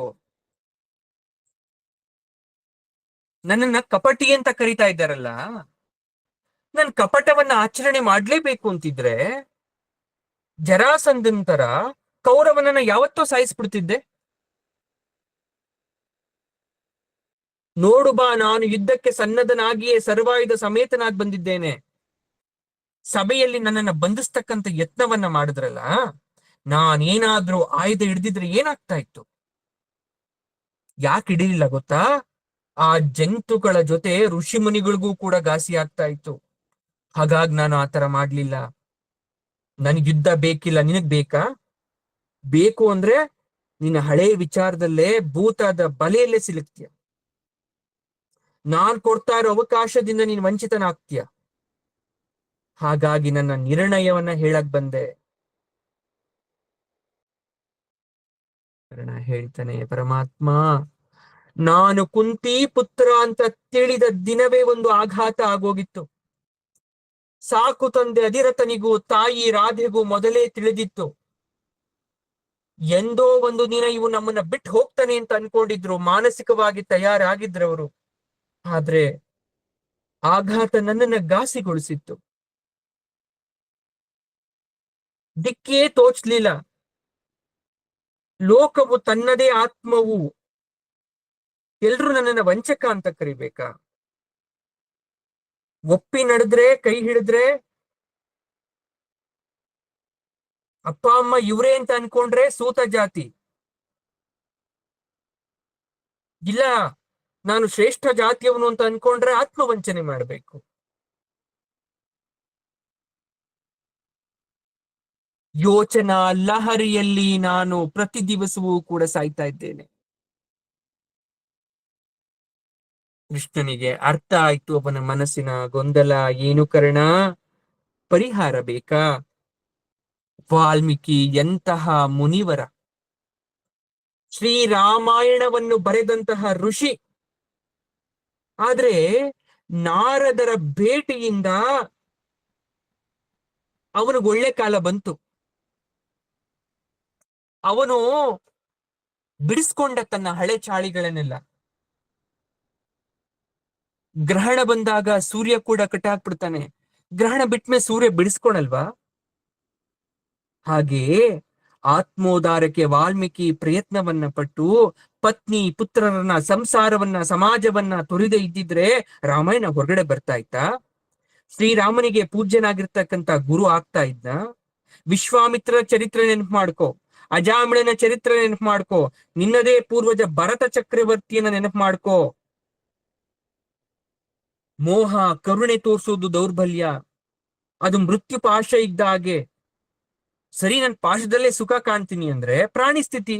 ನನ್ನನ್ನ ಕಪಟಿ ಅಂತ ಕರಿತಾ ಇದ್ದಾರಲ್ಲ, ನನ್ ಕಪಟವನ್ನ ಆಚರಣೆ ಮಾಡ್ಲೇಬೇಕು ಅಂತಿದ್ರೆ ಜರಾಸಂಧನ್ ತರ ಕೌರವನನ್ನ ಯಾವತ್ತೋ ಸಾಯಿಸ್ಬಿಡ್ತಿದ್ದೆ. ನೋಡು ಬಾ, ನಾನು ಯುದ್ಧಕ್ಕೆ ಸನ್ನದ್ಧನಾಗಿಯೇ ಸರ್ವಾಯುಧ ಸಮೇತನಾಗಿ ಬಂದಿದ್ದೇನೆ. ಸಭೆಯಲ್ಲಿ ನನ್ನನ್ನ ಬಂಧಿಸ್ತಕ್ಕಂಥ ಯತ್ನವನ್ನ ಮಾಡಿದ್ರಲ್ಲ, ನಾನೇನಾದ್ರೂ ಆಯುಧ ಹಿಡಿದಿದ್ರೆ ಏನಾಗ್ತಾ ಇತ್ತು? ಯಾಕೆ ಹಿಡಿಲಿಲ್ಲ ಗೊತ್ತಾ? ಆ ಜಂತುಗಳ ಜೊತೆ ಋಷಿ ಮುನಿಗಳಿಗೂ ಕೂಡ ಘಾಸಿ ಆಗ್ತಾ ಇತ್ತು. ಹಾಗಾಗಿ ನಾನು ಆತರ ಮಾಡ್ಲಿಲ್ಲ. ನನಗೆ ಯುದ್ಧ ಬೇಕಿಲ್ಲ, ನಿನಗ್ ಬೇಕಾ? ಬೇಕು ಅಂದ್ರೆ ನಿನ್ನ ಹಳೆ ವಿಚಾರದಲ್ಲೇ ಭೂತದ ಬಲೆಯಲ್ಲೇ ಸಿಲುಕ್ತೀಯ. ನಾನ್ ಕೊಡ್ತಾ ಇರೋ ಅವಕಾಶದಿಂದ ನೀನು ವಂಚಿತನಾಗ್ತೀಯ. ಹಾಗಾಗಿ ನನ್ನ ನಿರ್ಣಯವನ್ನ ಹೇಳಕ್ ಬಂದೆ. ಹೇಳ್ತಾನೆ ಪರಮಾತ್ಮ, ನಾನು ಕುಂತಿ ಪುತ್ರ ಅಂತ ತಿಳಿದ ದಿನವೇ ಒಂದು ಆಘಾತ ಆಗೋಗಿತ್ತು. ಸಾಕು ತಂದೆ ಅಧಿರಥನಿಗೂ ತಾಯಿ ರಾಧೆಗೂ ಮೊದಲೇ ತಿಳಿದಿತ್ತು. ಎಂದೋ ಒಂದು ದಿನ ಇವು ನಮ್ಮನ್ನ ಬಿಟ್ಟು ಹೋಗ್ತಾನೆ ಅಂತ ಅನ್ಕೊಂಡಿದ್ರು, ಮಾನಸಿಕವಾಗಿ ತಯಾರಾಗಿದ್ರವರು. ಆದ್ರೆ ಆಘಾತ ನನ್ನನ್ನ ಘಾಸಿಗೊಳಿಸಿತ್ತು. ದಿಕ್ಕೇ ತೋಚ್ಲಿಲ್ಲ. ಲೋಕವು ತನ್ನದೇ ಆತ್ಮವು. ಎಲ್ರು ನನ್ನನ್ನ ವಂಚಕ ಅಂತ ಕರಿಬೇಕಾ? ಒಪ್ಪಿ ನಡೆದ್ರೆ, ಕೈ ಹಿಡಿದ್ರೆ, ಅಪ್ಪ ಅಮ್ಮ ಇವ್ರೇ ಅಂತ ಅನ್ಕೊಂಡ್ರೆ ಸೂತ ಜಾತಿ. ಇಲ್ಲ, ನಾನು ಶ್ರೇಷ್ಠ ಜಾತಿಯವನು ಅಂತ ಅನ್ಕೊಂಡ್ರೆ ಆತ್ಮವಂಚನೆ ಮಾಡಬೇಕು. ಯೋಚನಾ ಲಹರಿಯಲ್ಲಿ ನಾನು ಪ್ರತಿ ದಿವಸವೂ ಕೂಡ ಸಾಯ್ತಾ ಇದ್ದೇನೆ. ಕೃಷ್ಣನಿಗೆ ಅರ್ಥ ಆಯ್ತು ಅವನ ಮನಸ್ಸಿನ ಗೊಂದಲ. ಏನು ಕರ್ಣ, ಪರಿಹಾರ ಬೇಕಾ? ವಾಲ್ಮೀಕಿ ಎಂತಹ ಮುನಿವರ, ಶ್ರೀರಾಮಾಯಣವನ್ನು ಬರೆದಂತಹ ಋಷಿ. ಆದ್ರೆ ನಾರದರ ಭೇಟಿಯಿಂದ ಅವನಿಗೆ ಒಳ್ಳೆ ಕಾಲ ಬಂತು. ಅವನು ಬಿಡಿಸ್ಕೊಂಡ ತನ್ನ ಹಳೆ ಚಾಳಿಗಳನ್ನೆಲ್ಲ. ಗ್ರಹಣ ಬಂದಾಗ ಸೂರ್ಯ ಕೂಡ ಕಟ್ಟಾಕ್ಬಿಡ್ತಾನೆ, ಗ್ರಹಣ ಬಿಟ್ಮೇಲೆ ಸೂರ್ಯ ಬಿಡಿಸ್ಕೊಳಲ್ವಾ? ಹಾಗೆಯೇ ಆತ್ಮೋದ್ಧಾರಕ್ಕೆ ವಾಲ್ಮೀಕಿ ಪ್ರಯತ್ನವನ್ನ ಪಟ್ಟು ಪತ್ನಿ ಪುತ್ರರನ್ನ, ಸಂಸಾರವನ್ನ, ಸಮಾಜವನ್ನ ತೊರೆದೇ ಇದ್ದಿದ್ರೆ ರಾಮಾಯಣ ಹೊರಗಡೆ ಬರ್ತಾ ಇತ್ತಾ? ಶ್ರೀರಾಮನಿಗೆ ಪೂಜ್ಯನಾಗಿರ್ತಕ್ಕಂಥ ಗುರು ಆಗ್ತಾ ಇದ್ದ? ವಿಶ್ವಾಮಿತ್ರರ ಚರಿತ್ರೆ ನೆನಪು ಮಾಡ್ಕೋ, ಅಜಾಮಿಳನ ಚರಿತ್ರೆ ನೆನಪು ಮಾಡ್ಕೋ, ನಿನ್ನದೇ ಪೂರ್ವಜ ಭರತ ಚಕ್ರವರ್ತಿಯನ್ನ ನೆನಪು ಮಾಡ್ಕೋ. ಮೋಹ, ಕರುಣೆ ತೋರಿಸೋದು ದೌರ್ಬಲ್ಯ. ಅದು ಮೃತ್ಯು ಪಾಶ ಇದ್ದ ಹಾಗೆ. ಸರಿ, ನನ್ ಪಾಶದಲ್ಲೇ ಸುಖ ಕಾಣ್ತೀನಿ ಅಂದ್ರೆ ಪ್ರಾಣಿ ಸ್ಥಿತಿ.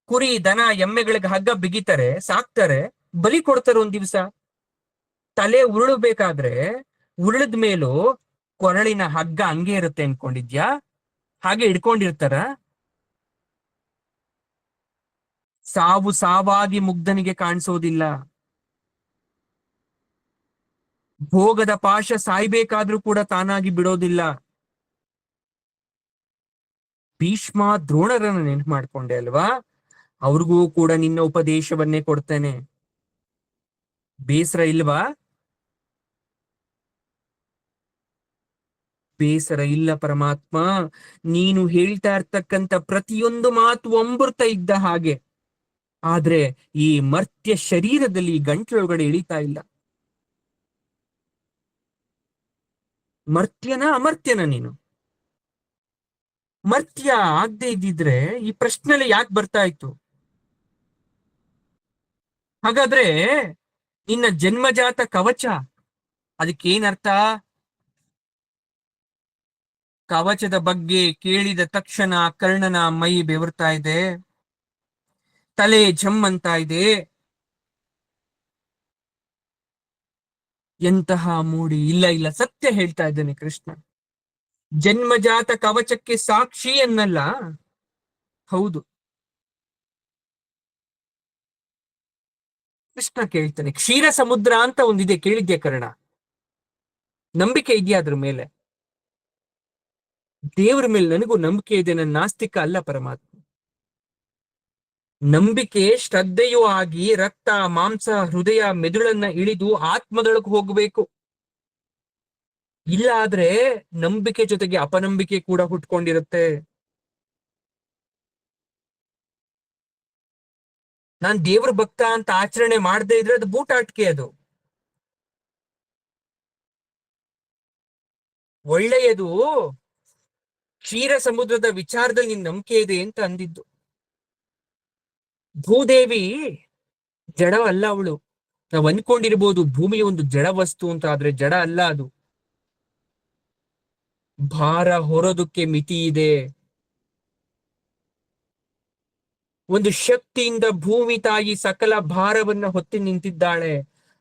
ಕುರಿ, ದನ, ಎಮ್ಮೆಗಳಿಗೆ ಹಗ್ಗ ಬಿಗಿತಾರೆ, ಸಾಕ್ತಾರೆ, ಬಲಿ ಕೊಡ್ತಾರೆ. ಒಂದ್ ದಿವ್ಸ ತಲೆ ಉರುಳಬೇಕಾದ್ರೆ ಉರುಳದ ಮೇಲೂ ಕೊರಳಿನ ಹಗ್ಗ ಹಂಗೆ ಇರುತ್ತೆ ಅನ್ಕೊಂಡಿದ್ಯಾ? ಹಾಗೆ ಇಡ್ಕೊಂಡಿರ್ತಾರ? ಸಾವು ಸಾವಾಗಿ ಮುಗ್ಧನಿಗೆ ಕಾಣಿಸೋದಿಲ್ಲ. ಭೋಗದ ಪಾಶ ಸಾಯ್ಬೇಕಾದ್ರೂ ಕೂಡ ತಾನಾಗಿ ಬಿಡೋದಿಲ್ಲ. ಭೀಷ್ಮ ದ್ರೋಣರನ್ನ ನೆನ್ಪು ಮಾಡ್ಕೊಂಡೆ ಅಲ್ವಾ? ಅವ್ರಿಗೂ ಕೂಡ ನಿನ್ನ ಉಪದೇಶವನ್ನೇ ಕೊಡ್ತೇನೆ. ಬೇಸರ ಇಲ್ವಾ? ಬೇಸರ ಇಲ್ಲ ಪರಮಾತ್ಮ. ನೀನು ಹೇಳ್ತಾ ಇರ್ತಕ್ಕಂಥ ಪ್ರತಿಯೊಂದು ಮಾತು ಅಮೃತ ಇದ್ದ ಹಾಗೆ. ಆದ್ರೆ ಈ ಮರ್ತ್ಯ ಶರೀರದಲ್ಲಿ ಗಂಟ್ಲೊಳಗಡೆ ಇಳಿತಾ ಇಲ್ಲ. ಮರ್ತ್ಯನ ಅಮರ್ತ್ಯನ ನೀನು? ಮರ್ತ್ಯ ಆಗದೆ ಇದ್ದಿದ್ರೆ ಈ ಪ್ರಶ್ನೆಲೆ ಯಾಕೆ ಬರ್ತಾ ಇತ್ತು? ಹಾಗಾದ್ರೆ ನಿನ್ನ ಜನ್ಮಜಾತ ಕವಚ ಅದಕ್ಕೇನರ್ಥ? ಕವಚದ ಬಗ್ಗೆ ಕೇಳಿದ ತಕ್ಷಣ ಕರ್ಣನ ಮೈ ಬೆವರ್ತಾ ಇದೆ, ತಲೆ ಝಮ್ ಅಂತ ಇದೆ. ಎಂತಹ ಮೂಡಿ! ಇಲ್ಲ ಇಲ್ಲ, ಸತ್ಯ ಹೇಳ್ತಾ ಇದ್ದೇನೆ ಕೃಷ್ಣ. ಜನ್ಮಜಾತ ಕವಚಕ್ಕೆ ಸಾಕ್ಷಿ ಅನ್ನಲ್ಲ. ಹೌದು. ಕೃಷ್ಣ ಕೇಳ್ತಾನೆ, ಕ್ಷೀರ ಸಮುದ್ರ ಅಂತ ಒಂದಿದೆ, ಕೇಳಿದ್ಯಾ ಕರ್ಣ? ನಂಬಿಕೆ ಇದೆಯಾ ಅದ್ರ ಮೇಲೆ? ದೇವ್ರ ಮೇಲೆ ನನಗೂ ನಂಬಿಕೆ ಇದೆ, ನನ್ನ ನಾಸ್ತಿಕ ಅಲ್ಲ ಪರಮಾತ್ಮ. ನಂಬಿಕೆ ಶ್ರದ್ಧೆಯೂ ಆಗಿ ರಕ್ತ ಮಾಂಸ ಹೃದಯ ಮೆದುಳನ್ನ ಇಳಿದು ಆತ್ಮದೊಳಗೆ ಹೋಗ್ಬೇಕು. ಇಲ್ಲ ಆದ್ರೆ ನಂಬಿಕೆ ಜೊತೆಗೆ ಅಪನಂಬಿಕೆ ಕೂಡ ಹುಟ್ಕೊಂಡಿರುತ್ತೆ. ನಾನ್ ದೇವ್ರ ಭಕ್ತ ಅಂತ ಆಚರಣೆ ಮಾಡದೇ ಇದ್ರೆ ಅದು ಬೂಟಾಟಿಕೆ. ಅದು ಒಳ್ಳೆಯದು. ಕ್ಷೀರ ಸಮುದ್ರದ ವಿಚಾರದಲ್ಲಿ ನಿನ್ ನಂಬಿಕೆ ಇದೆ ಅಂತ ಅಂದಿದ್ದು. ಭೂದೇವಿ ಜಡವಲ್ಲ ಅವಳು. ನಾವ್ ಅನ್ಕೊಂಡಿರ್ಬೋದು ಭೂಮಿ ಒಂದು ಜಡ ವಸ್ತು ಅಂತ, ಆದ್ರೆ ಜಡ ಅಲ್ಲ ಅದು. ಭಾರ ಹೊರೋದಕ್ಕೆ ಮಿತಿ ಇದೆ. ಒಂದು ಶಕ್ತಿಯಿಂದ ಭೂಮಿ ತಾಯಿ ಸಕಲ ಭಾರವನ್ನ ಹೊತ್ತಿ ನಿಂತಿದ್ದಾಳೆ.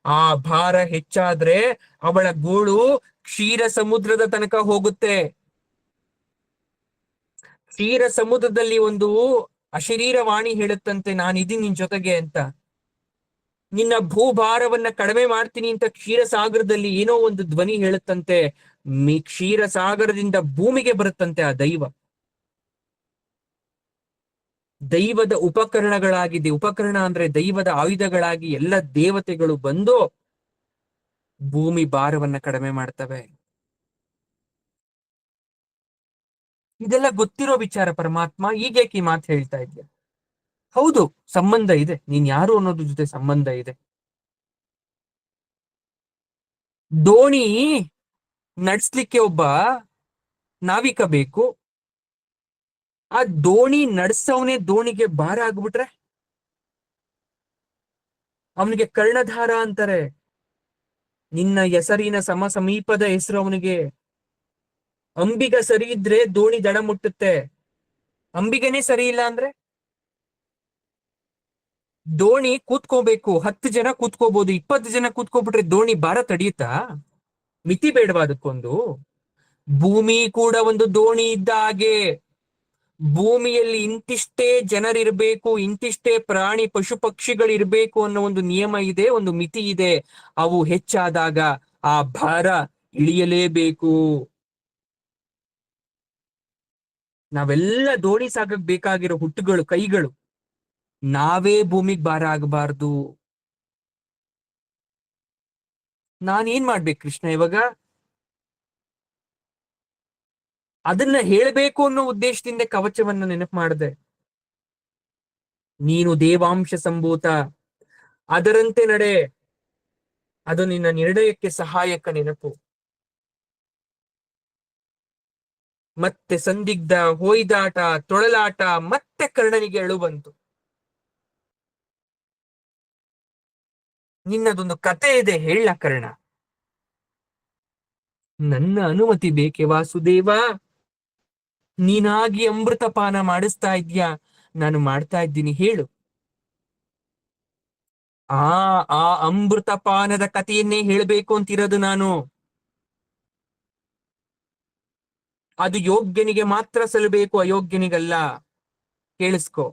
ಆ ಭಾರ ಹೆಚ್ಚಾದ್ರೆ ಅವಳ ಗೋಳು ಕ್ಷೀರ ಸಮುದ್ರದ ತನಕ ಹೋಗುತ್ತೆ. ಕ್ಷೀರ ಸಮುದ್ರದಲ್ಲಿ ಒಂದು ಅಶರೀರವಾಣಿ ಹೇಳುತ್ತಂತೆ, ನಾನಿದ್ದೀನಿ ನಿನ್ ಜೊತೆಗೆ ಅಂತ. ನಿನ್ನ ಭೂಭಾರವನ್ನ ಕಡಿಮೆ ಮಾಡ್ತೀನಿ ಅಂತ ಕ್ಷೀರಸಾಗರದಲ್ಲಿ ಏನೋ ಒಂದು ಧ್ವನಿ ಹೇಳುತ್ತಂತೆ. ಕ್ಷೀರಸಾಗರದಿಂದ ಭೂಮಿಗೆ ಬರುತ್ತಂತೆ ಆ ದೈವ. ದೈವದ ಉಪಕರಣಗಳಾಗಿದೆ. ಉಪಕರಣ ಅಂದ್ರೆ ದೈವದ ಆಯುಧಗಳಾಗಿ ಎಲ್ಲ ದೇವತೆಗಳು ಬಂದು ಭೂಮಿ ಭಾರವನ್ನ ಕಡಿಮೆ ಮಾಡ್ತವೆ. ಇದೆಲ್ಲ ಗೊತ್ತಿರೋ ವಿಚಾರ ಪರಮಾತ್ಮ, ಈಗೇಕೆ ಈ ಮಾತು ಹೇಳ್ತಾ ಇದ್ಯಾ? ಹೌದು, ಸಂಬಂಧ ಇದೆ. ನೀನ್ ಯಾರು ಅನ್ನೋದ್ರ ಜೊತೆ ಸಂಬಂಧ ಇದೆ. ದೋಣಿ ನಡ್ಸ್ಲಿಕ್ಕೆ ಒಬ್ಬ ನಾವಿಕ ಬೇಕು. ಆ ದೋಣಿ ನಡ್ಸವನೇ ದೋಣಿಗೆ ಭಾರ ಆಗ್ಬಿಟ್ರೆ ಅವನಿಗೆ ಕರ್ಣಧಾರ ಅಂತಾರೆ. ನಿನ್ನ ಹೆಸರಿನ ಸಮೀಪದ ಹೆಸರು ಅವನಿಗೆ. ಅಂಬಿಗ ಸರಿ ಇದ್ರೆ ದೋಣಿ ದಡ ಮುಟ್ಟುತ್ತೆ. ಅಂಬಿಗನೇ ಸರಿ ಇಲ್ಲ ಅಂದ್ರೆ ದೋಣಿ ಕೂತ್ಕೋಬೇಕು. 10 ಜನ ಕೂತ್ಕೋಬಹುದು, 20 ಜನ ಕೂತ್ಕೋಬಿಟ್ರೆ ದೋಣಿ ಭಾರ ತಡೆಯುತ್ತಾ? ಮಿತಿ ಬೇಡವಾ ಅದಕ್ಕೊಂದು? ಭೂಮಿ ಕೂಡ ಒಂದು ದೋಣಿ ಇದ್ದ ಹಾಗೆ. ಭೂಮಿಯಲ್ಲಿ ಇಂತಿಷ್ಟೇ ಜನರಿರ್ಬೇಕು, ಇಂತಿಷ್ಟೇ ಪ್ರಾಣಿ ಪಶು ಪಕ್ಷಿಗಳಿರ್ಬೇಕು ಅನ್ನೋ ಒಂದು ನಿಯಮ ಇದೆ, ಒಂದು ಮಿತಿ ಇದೆ. ಅವು ಹೆಚ್ಚಾದಾಗ ಆ ಭಾರ ಇಳಿಯಲೇಬೇಕು. ನಾವೆಲ್ಲ ದೋಣಿ ಸಾಗಕ್ ಬೇಕಾಗಿರೋ ಹುಟ್ಟುಗಳು, ಕೈಗಳು. ನಾವೇ ಭೂಮಿಗೆ ಭಾರ ಆಗಬಾರ್ದು. ನಾನೇನ್ ಮಾಡ್ಬೇಕು ಕೃಷ್ಣ ಇವಾಗ? ಅದನ್ನ ಹೇಳ್ಬೇಕು ಅನ್ನೋ ಉದ್ದೇಶದಿಂದ ಕವಚವನ್ನ ನೆನಪು ಮಾಡಿದೆ. ನೀನು ದೇವಾಂಶ ಸಂಭೂತ, ಅದರಂತೆ ನಡೆ. ಅದು ನಿನ್ನ ನಿರ್ಣಯಕ್ಕೆ ಸಹಾಯಕ ನೆನಪು. ಮತ್ತೆ ಸಂದಿಗ್ಧ, ಹೊಯ್ದಾಟ, ತೊಳಲಾಟ, ಮತ್ತೆ ಕರ್ಣನಿಗೆ ಅಳು ಬಂತು. ನಿನ್ನದೊಂದು ಕತೆ ಇದೆ, ಹೇಳ ಕರ್ಣ. ನನ್ನ ಅನುಮತಿ ಬೇಕೆ ವಾಸುದೇವ? ನೀನಾಗಿ ಅಮೃತಪಾನ ಮಾಡಿಸ್ತಾ ಇದ್ಯಾ, ನಾನು ಮಾಡ್ತಾ ಇದ್ದೀನಿ, ಹೇಳು. ಆ ಅಮೃತಪಾನದ ಕಥೆಯನ್ನೇ ಹೇಳ್ಬೇಕು ಅಂತಿರೋದು ನಾನು. ಅದು ಯೋಗ್ಯನಿಗೆ ಮಾತ್ರ ಸಲ್ಲಬೇಕು, ಅಯೋಗ್ಯನಿಗಲ್ಲ. ಕೇಳಿಸ್ಕೊ.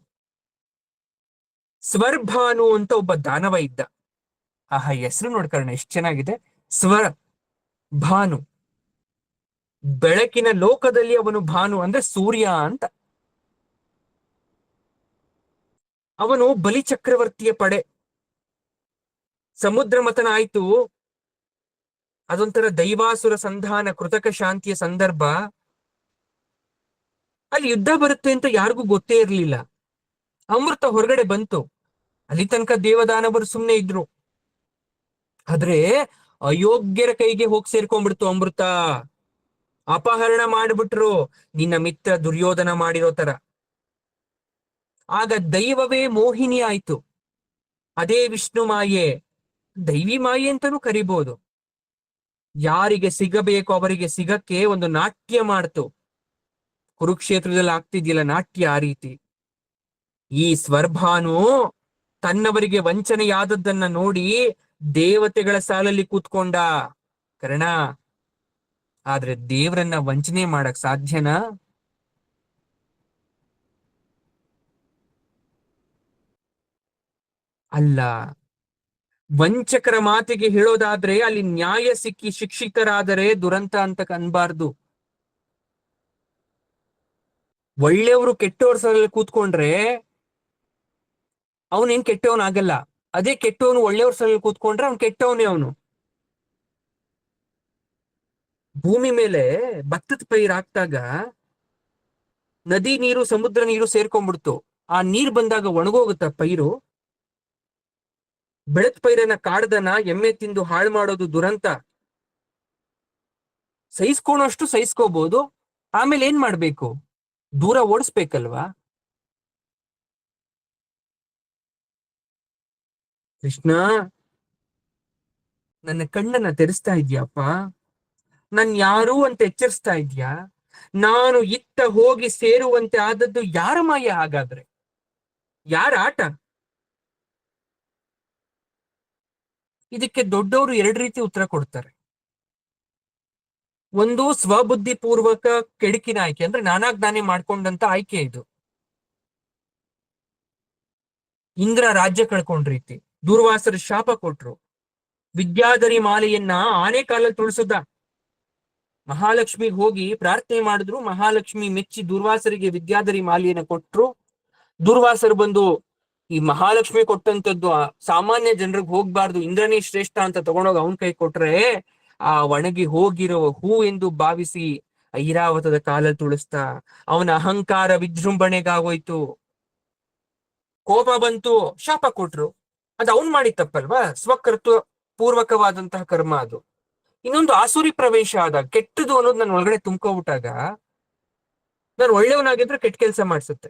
ಸ್ವರ್ಭಾನು ಅಂತ ಒಬ್ಬ ದಾನವ ಇದ್ದ. ಆಹಾ, ಹೆಸರು ನೋಡ್ಕರ್ಣ ಎಷ್ಟು ಚೆನ್ನಾಗಿದೆ. ಸ್ವರ್ ಭಾನು. ಬೆಳಕಿನ ಲೋಕದಲ್ಲಿ ಅವನು ಭಾನು ಅಂದ್ರೆ ಸೂರ್ಯ ಅಂತ. ಅವನು ಬಲಿ ಚಕ್ರವರ್ತಿಯ ಪಡೆ. ಸಮುದ್ರ ಮಥನ ಆಯ್ತು. ಅದೊಂಥರ ದೈವಾಸುರ ಸಂಧಾನ, ಕೃತಕ ಶಾಂತಿಯ ಸಂದರ್ಭ. ಅಲ್ಲಿ ಯುದ್ಧ ಬರುತ್ತೆ ಅಂತ ಯಾರಿಗೂ ಗೊತ್ತೇ ಇರ್ಲಿಲ್ಲ. ಅಮೃತ ಹೊರಗಡೆ ಬಂತು. ಅಲ್ಲಿ ತನಕ ದೇವದಾನವರು ಸುಮ್ನೆ ಇದ್ರು. ಆದ್ರೆ ಅಯೋಗ್ಯರ ಕೈಗೆ ಹೋಗಿ ಸೇರ್ಕೊಂಡ್ಬಿಡ್ತು ಅಮೃತ. ಅಪಹರಣ ಮಾಡಿಬಿಟ್ರು, ನಿನ್ನ ಮಿತ್ರ ದುರ್ಯೋಧನ ಮಾಡಿರೋ ತರ. ಆಗ ದೈವವೇ ಮೋಹಿನಿ ಆಯ್ತು. ಅದೇ ವಿಷ್ಣು ಮಾಯೆ, ದೈವಿ ಮಾಯೆ ಅಂತಾನೂ ಕರಿಬಹುದು. ಯಾರಿಗೆ ಸಿಗಬೇಕು ಅವರಿಗೆ ಸಿಗಕ್ಕೆ ಒಂದು ನಾಟ್ಯ ಮಾಡ್ತು. ಕುರುಕ್ಷೇತ್ರದಲ್ಲಿ ಆಗ್ತಿದ್ಯಲ್ಲ ನಾಟ್ಯ, ಆ ರೀತಿ ಈ ಸ್ವರ್ಭಾನು ತನ್ನವರಿಗೆ ವಂಚನೆಯಾದದ್ದನ್ನ ನೋಡಿ ದೇವತೆಗಳ ಸಾಲಲ್ಲಿ ಕೂತ್ಕೊಂಡ ಕರ್ಣ. ಆದ್ರೆ ದೇವರನ್ನ ವಂಚನೆ ಮಾಡಕ್ ಸಾಧ್ಯನಾ? ಅಲ್ಲ. ವಂಚಕರ ಮಾತಿಗೆ ಹೇಳೋದಾದ್ರೆ ಅಲ್ಲಿ ನ್ಯಾಯ ಸಿಕ್ಕಿ ಶಿಕ್ಷಿತರಾದರೆ ದುರಂತ ಅಂತ ಅನ್ಬಾರ್ದು. ಒಳ್ಳೆಯವರು ಕೆಟ್ಟವ್ರ ಸಲ ಕೂತ್ಕೊಂಡ್ರೆ ಅವನೇನ್ ಕೆಟ್ಟವನಾಗಲ್ಲ. ಅದೇ ಕೆಟ್ಟವನು ಒಳ್ಳೆಯವ್ರ ಸಲ ಕೂತ್ಕೊಂಡ್ರೆ ಅವ್ನು ಕೆಟ್ಟವನೇ. ಅವನು ಭೂಮಿ ಮೇಲೆ ಭತ್ತದ ಪೈರ್ ಹಾಕ್ದಾಗ ನದಿ ನೀರು ಸಮುದ್ರ ನೀರು ಸೇರ್ಕೊಂಡ್ಬಿಡ್ತು. ಆ ನೀರ್ ಬಂದಾಗ ಒಣಗೋಗುತ್ತ ಪೈರು? ಬೆಳೆದ ಪೈರನ್ನ ಕಾಡ್ದನ ಎಮ್ಮೆ ತಿಂದು ಹಾಳು ಮಾಡೋದು ದುರಂತ. ಸಹಿಸ್ಕೊಳೋಷ್ಟು ಸಹಿಸ್ಕೋಬಹುದು, ಆಮೇಲೆ ಏನ್ ಮಾಡ್ಬೇಕು? ದೂರ ಓಡಿಸ್ಬೇಕಲ್ವಾ? ಕೃಷ್ಣ, ನನ್ನ ಕಣ್ಣನ್ನ ತೆರೆಸ್ತಾ ಇದ್ಯಪ್ಪ. ನನ್ ಯಾರು ಅಂತ ಎಚ್ಚರಿಸ್ತಾ ಇದ್ಯಾ? ನಾನು ಇತ್ತ ಹೋಗಿ ಸೇರುವಂತೆ ಆದದ್ದು ಯಾರ ಮಾಯ? ಹಾಗಾದ್ರೆ ಯಾರ ಆಟ? ಇದಕ್ಕೆ ದೊಡ್ಡವರು ಎರಡು ರೀತಿ ಉತ್ತರ ಕೊಡ್ತಾರೆ. ಒಂದು ಸ್ವಬುದ್ಧಿ ಪೂರ್ವಕ ಕೆಡುಕಿನ ಆಯ್ಕೆ, ಅಂದ್ರೆ ನಾನಾಗ್ ನಾನೇ ಮಾಡ್ಕೊಂಡಂತ ಆಯ್ಕೆ ಇದು. ಇಂದ್ರ ರಾಜ್ಯ ಕಳ್ಕೊಂಡ್ ರೀತಿ, ದೂರ್ವಾಸರ ಶಾಪ ಕೊಟ್ರು. ವಿದ್ಯಾಧರಿ ಮಾಲೆಯನ್ನ ಆನೆ ಕಾಲಲ್ಲಿ ತುಳಿಸುದ. ಮಹಾಲಕ್ಷ್ಮಿಗೆ ಹೋಗಿ ಪ್ರಾರ್ಥನೆ ಮಾಡಿದ್ರು, ಮಹಾಲಕ್ಷ್ಮಿ ಮೆಚ್ಚಿ ದುರ್ವಾಸರಿಗೆ ವಿದ್ಯಾಧರಿ ಮಾಲೆಯನ್ನ ಕೊಟ್ರು. ದುರ್ವಾಸರು ಬಂದು ಈ ಮಹಾಲಕ್ಷ್ಮಿ ಕೊಟ್ಟಂತದ್ದು ಸಾಮಾನ್ಯ ಜನರಿಗೆ ಹೋಗ್ಬಾರ್ದು, ಇಂದ್ರನೇ ಶ್ರೇಷ್ಠ ಅಂತ ತಗೊಂಡೋಗಿ ಅವನ್ ಕೈ ಕೊಟ್ರೆ ಆ ಒಣಗಿ ಹೋಗಿರೋ ಹೂ ಎಂದು ಭಾವಿಸಿ ಐರಾವತದ ಕಾಲಲ್ಲಿ ತುಳಿಸ್ತಾ. ಅವನ ಅಹಂಕಾರ ವಿಜೃಂಭಣೆಗಾಗೋಯ್ತು, ಕೋಪ ಬಂತು, ಶಾಪ ಕೊಟ್ರು. ಅದು ಅವನ್ ಮಾಡಿ ತಪ್ಪಲ್ವಾ? ಸ್ವಕರ್ತೃ ಪೂರ್ವಕವಾದಂತಹ ಕರ್ಮ ಅದು. ಇನ್ನೊಂದು ಆಸುರಿ ಪ್ರವೇಶ ಆದಾಗ, ಕೆಟ್ಟದು ಅನ್ನೋದು ನನ್ನ ಒಳಗಡೆ ತುಂಬ್ಕೊಬಿಟ್ಟಾಗ ನಾನು ಒಳ್ಳೆಯವನಾಗಿದ್ರೆ ಕೆಟ್ಟ ಕೆಲಸ ಮಾಡಿಸುತ್ತೆ.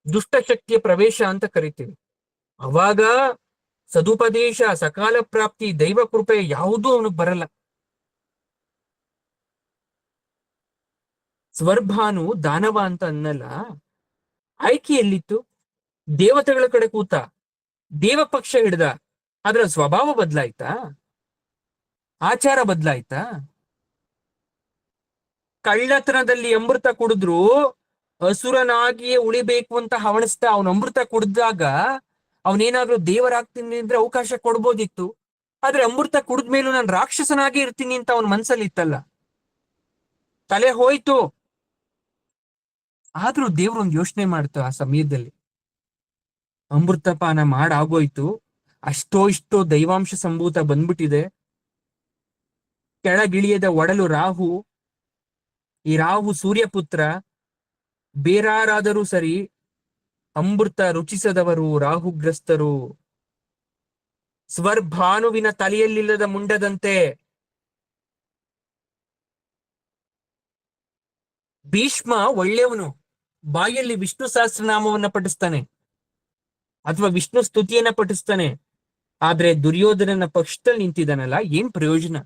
ದುಷ್ಟಶಕ್ತಿಯ ಪ್ರವೇಶ ಅಂತ ಕರಿತೀವಿ. ಅವಾಗ ಸದುಪದೇಶ, ಸಕಾಲ ಪ್ರಾಪ್ತಿ, ದೈವ ಕೃಪೆ ಯಾವುದೂ ಅವನಿಗೆ ಬರಲ್ಲ. ಸ್ವರ್ಭಾನು ದಾನವ ಅಂತ ಅನ್ನಲ್ಲ. ಆಯ್ಕೆ ಎಲ್ಲಿತ್ತು? ದೇವತೆಗಳ ಕಡೆ ಕೂತ, ದೇವ ಪಕ್ಷ ಹಿಡ್ದ. ಆದ್ರ ಸ್ವಭಾವ ಬದಲಾಯ್ತಾ? ಆಚಾರ ಬದಲಾಯ್ತಾ? ಕಳ್ಳತನದಲ್ಲಿ ಅಮೃತ ಕುಡಿದ್ರು ಅಸುರನಾಗಿಯೇ ಉಳಿಬೇಕು ಅಂತ ಹವಣಿಸ್ತಾ ಅವನ ಅಮೃತ ಕುಡ್ದಾಗ ಅವನೇನಾದ್ರೂ ದೇವರಾಗ್ತೀನಿ ಅಂದ್ರೆ ಅವಕಾಶ ಕೊಡ್ಬೋದಿತ್ತು. ಆದ್ರೆ ಅಮೃತ ಕುಡಿದ್ಮೇಲೂ ನಾನು ರಾಕ್ಷಸನಾಗಿ ಇರ್ತೀನಿ ಅಂತ ಅವನ ಮನ್ಸಲ್ಲಿ ಇತ್ತಲ್ಲ, ತಲೆ ಹೋಯ್ತು. ಆದ್ರೂ ದೇವ್ರು ಒಂದು ಯೋಚನೆ ಮಾಡ್ತು ಆ ಸಮಯದಲ್ಲಿ. ಅಮೃತಪಾನ ಮಾಡಾಗೋಯ್ತು, ಅಷ್ಟೋ ಇಷ್ಟೋ ದೈವಾಂಶ ಸಂಭೂತ ಬಂದ್ಬಿಟ್ಟಿದೆ. ಕೆಳಗಿಳಿಯದ ಒಡಲು ರಾಹು, ಈ ರಾಹು ಸೂರ್ಯಪುತ್ರ. ಬೇರಾರಾದರೂ ಸರಿ, ಅಮೃತ ರುಚಿಸದವರು ರಾಹುಗ್ರಸ್ತರು. ಸ್ವರ್ಭಾನುವಿನ ತಲೆಯಲ್ಲಿಲ್ಲದ ಮುಂಡದಂತೆ. ಭೀಷ್ಮ ಒಳ್ಳೆಯವನು, ಬಾಯಲ್ಲಿ ವಿಷ್ಣು ಸಹಸ್ರನಾಮವನ್ನ ಪಠಿಸ್ತಾನೆ ಅಥವಾ ವಿಷ್ಣು ಸ್ತುತಿಯನ್ನ ಪಠಿಸ್ತಾನೆ. ಆದ್ರೆ ದುರ್ಯೋಧನನ ಪಕ್ಷದಲ್ಲಿ ನಿಂತಿದ್ದಾನಲ್ಲ, ಏನ್ ಪ್ರಯೋಜನ?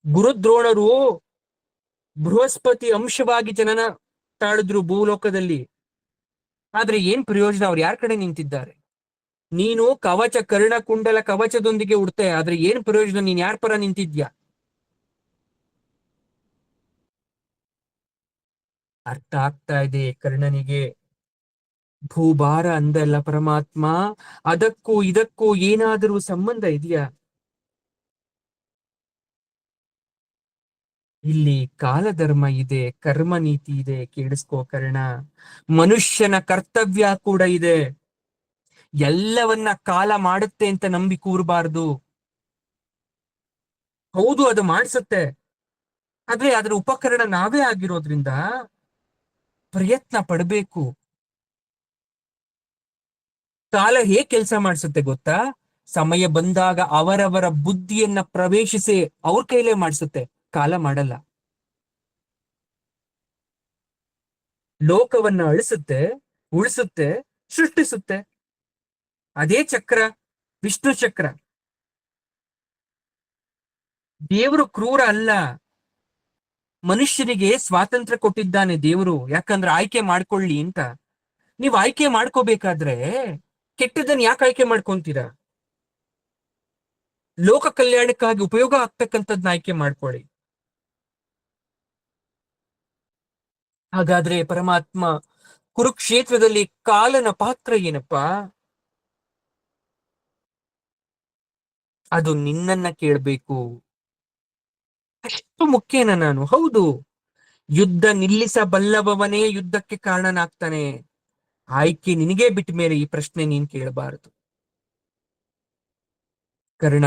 ಗುರುದ್ರೋಣರು ಬೃಹಸ್ಪತಿ ಅಂಶವಾಗಿ ಜನನ ತಾಳಿದ್ರು ಭೂಲೋಕದಲ್ಲಿ, ಆದ್ರೆ ಏನ್ ಪ್ರಯೋಜನ? ಅವ್ರು ಯಾರ ಕಡೆ ನಿಂತಿದ್ದಾರೆ? ನೀನು ಕವಚ, ಕರ್ಣ ಕುಂಡಲ ಕವಚದೊಂದಿಗೆ ಉಡ್ತೆ, ಆದ್ರೆ ಏನ್ ಪ್ರಯೋಜನ? ನೀನ್ ಯಾರ ಪರ ನಿಂತಿದ್ಯಾ? ಅರ್ಥ ಆಗ್ತಾ ಇದೆ ಕರ್ಣನಿಗೆ. ಭೂಭಾರ ಅಂದಲ್ಲ ಪರಮಾತ್ಮ, ಅದಕ್ಕೂ ಇದಕ್ಕೂ ಏನಾದರೂ ಸಂಬಂಧ ಇದೆಯಾ? ಇಲ್ಲಿ ಕಾಲಧರ್ಮ ಇದೆ, ಕರ್ಮ ನೀತಿ ಇದೆ, ಕೇಳಿಸ್ಕೋ ಕರ್ಣ. ಮನುಷ್ಯನ ಕರ್ತವ್ಯ ಕೂಡ ಇದೆ. ಎಲ್ಲವನ್ನ ಕಾಲ ಮಾಡುತ್ತೆ ಅಂತ ನಂಬಿ ಕೂರಬಾರ್ದು. ಹೌದು, ಅದು ಮಾಡಿಸುತ್ತೆ. ಆದ್ರೆ ಅದರ ಉಪಕರಣ ನಾವೇ ಆಗಿರೋದ್ರಿಂದ ಪ್ರಯತ್ನ ಪಡಬೇಕು. ಕಾಲ ಹೇಗ್ ಕೆಲಸ ಮಾಡಿಸುತ್ತೆ ಗೊತ್ತಾ? ಸಮಯ ಬಂದಾಗ ಅವರವರ ಬುದ್ಧಿಯನ್ನ ಪ್ರವೇಶಿಸಿ ಅವ್ರ ಕೈಲೇ ಮಾಡಿಸುತ್ತೆ. ಕಾಲ ಮಾಡಲ್ಲ. ಲೋಕವನ್ನ ಅಳಿಸುತ್ತೆ, ಉಳಿಸುತ್ತೆ, ಸೃಷ್ಟಿಸುತ್ತೆ. ಅದೇ ಚಕ್ರ, ವಿಷ್ಣು ಚಕ್ರ. ದೇವರು ಕ್ರೂರ ಅಲ್ಲ. ಮನುಷ್ಯನಿಗೆ ಸ್ವಾತಂತ್ರ್ಯ ಕೊಟ್ಟಿದ್ದಾನೆ ದೇವರು, ಯಾಕಂದ್ರೆ ಆಯ್ಕೆ ಮಾಡ್ಕೊಳ್ಳಿ ಅಂತ. ನೀವ್ ಆಯ್ಕೆ ಮಾಡ್ಕೋಬೇಕಾದ್ರೆ ಕೆಟ್ಟದನ್ನ ಯಾಕೆ ಆಯ್ಕೆ ಮಾಡ್ಕೊಂತೀರಾ? ಲೋಕ ಕಲ್ಯಾಣಕ್ಕಾಗಿ ಉಪಯೋಗ ಆಗ್ತಕ್ಕಂಥದ್ನ ಆಯ್ಕೆ ಮಾಡ್ಕೊಳ್ಳಿ. ಹಾಗಾದ್ರೆ ಪರಮಾತ್ಮ ಕುರುಕ್ಷೇತ್ರದಲ್ಲಿ ಕಾಲನ ಪಾತ್ರ ಏನಪ್ಪಾ? ಅದು ನಿನ್ನನ್ನ ಕೇಳ್ಬೇಕು. ಅಷ್ಟು ಮುಖ್ಯನ ನಾನು? ಹೌದು. ಯುದ್ಧ ನಿಲ್ಲಿಸಬಲ್ಲವನೇ ಯುದ್ಧಕ್ಕೆ ಕಾರಣನಾಗ್ತಾನೆ. ಆಯ್ಕೆ ನಿನಗೆ ಬಿಟ್ಟ ಮೇಲೆ ಈ ಪ್ರಶ್ನೆ ನೀನ್ ಕೇಳಬಾರದು. ಕರ್ಣ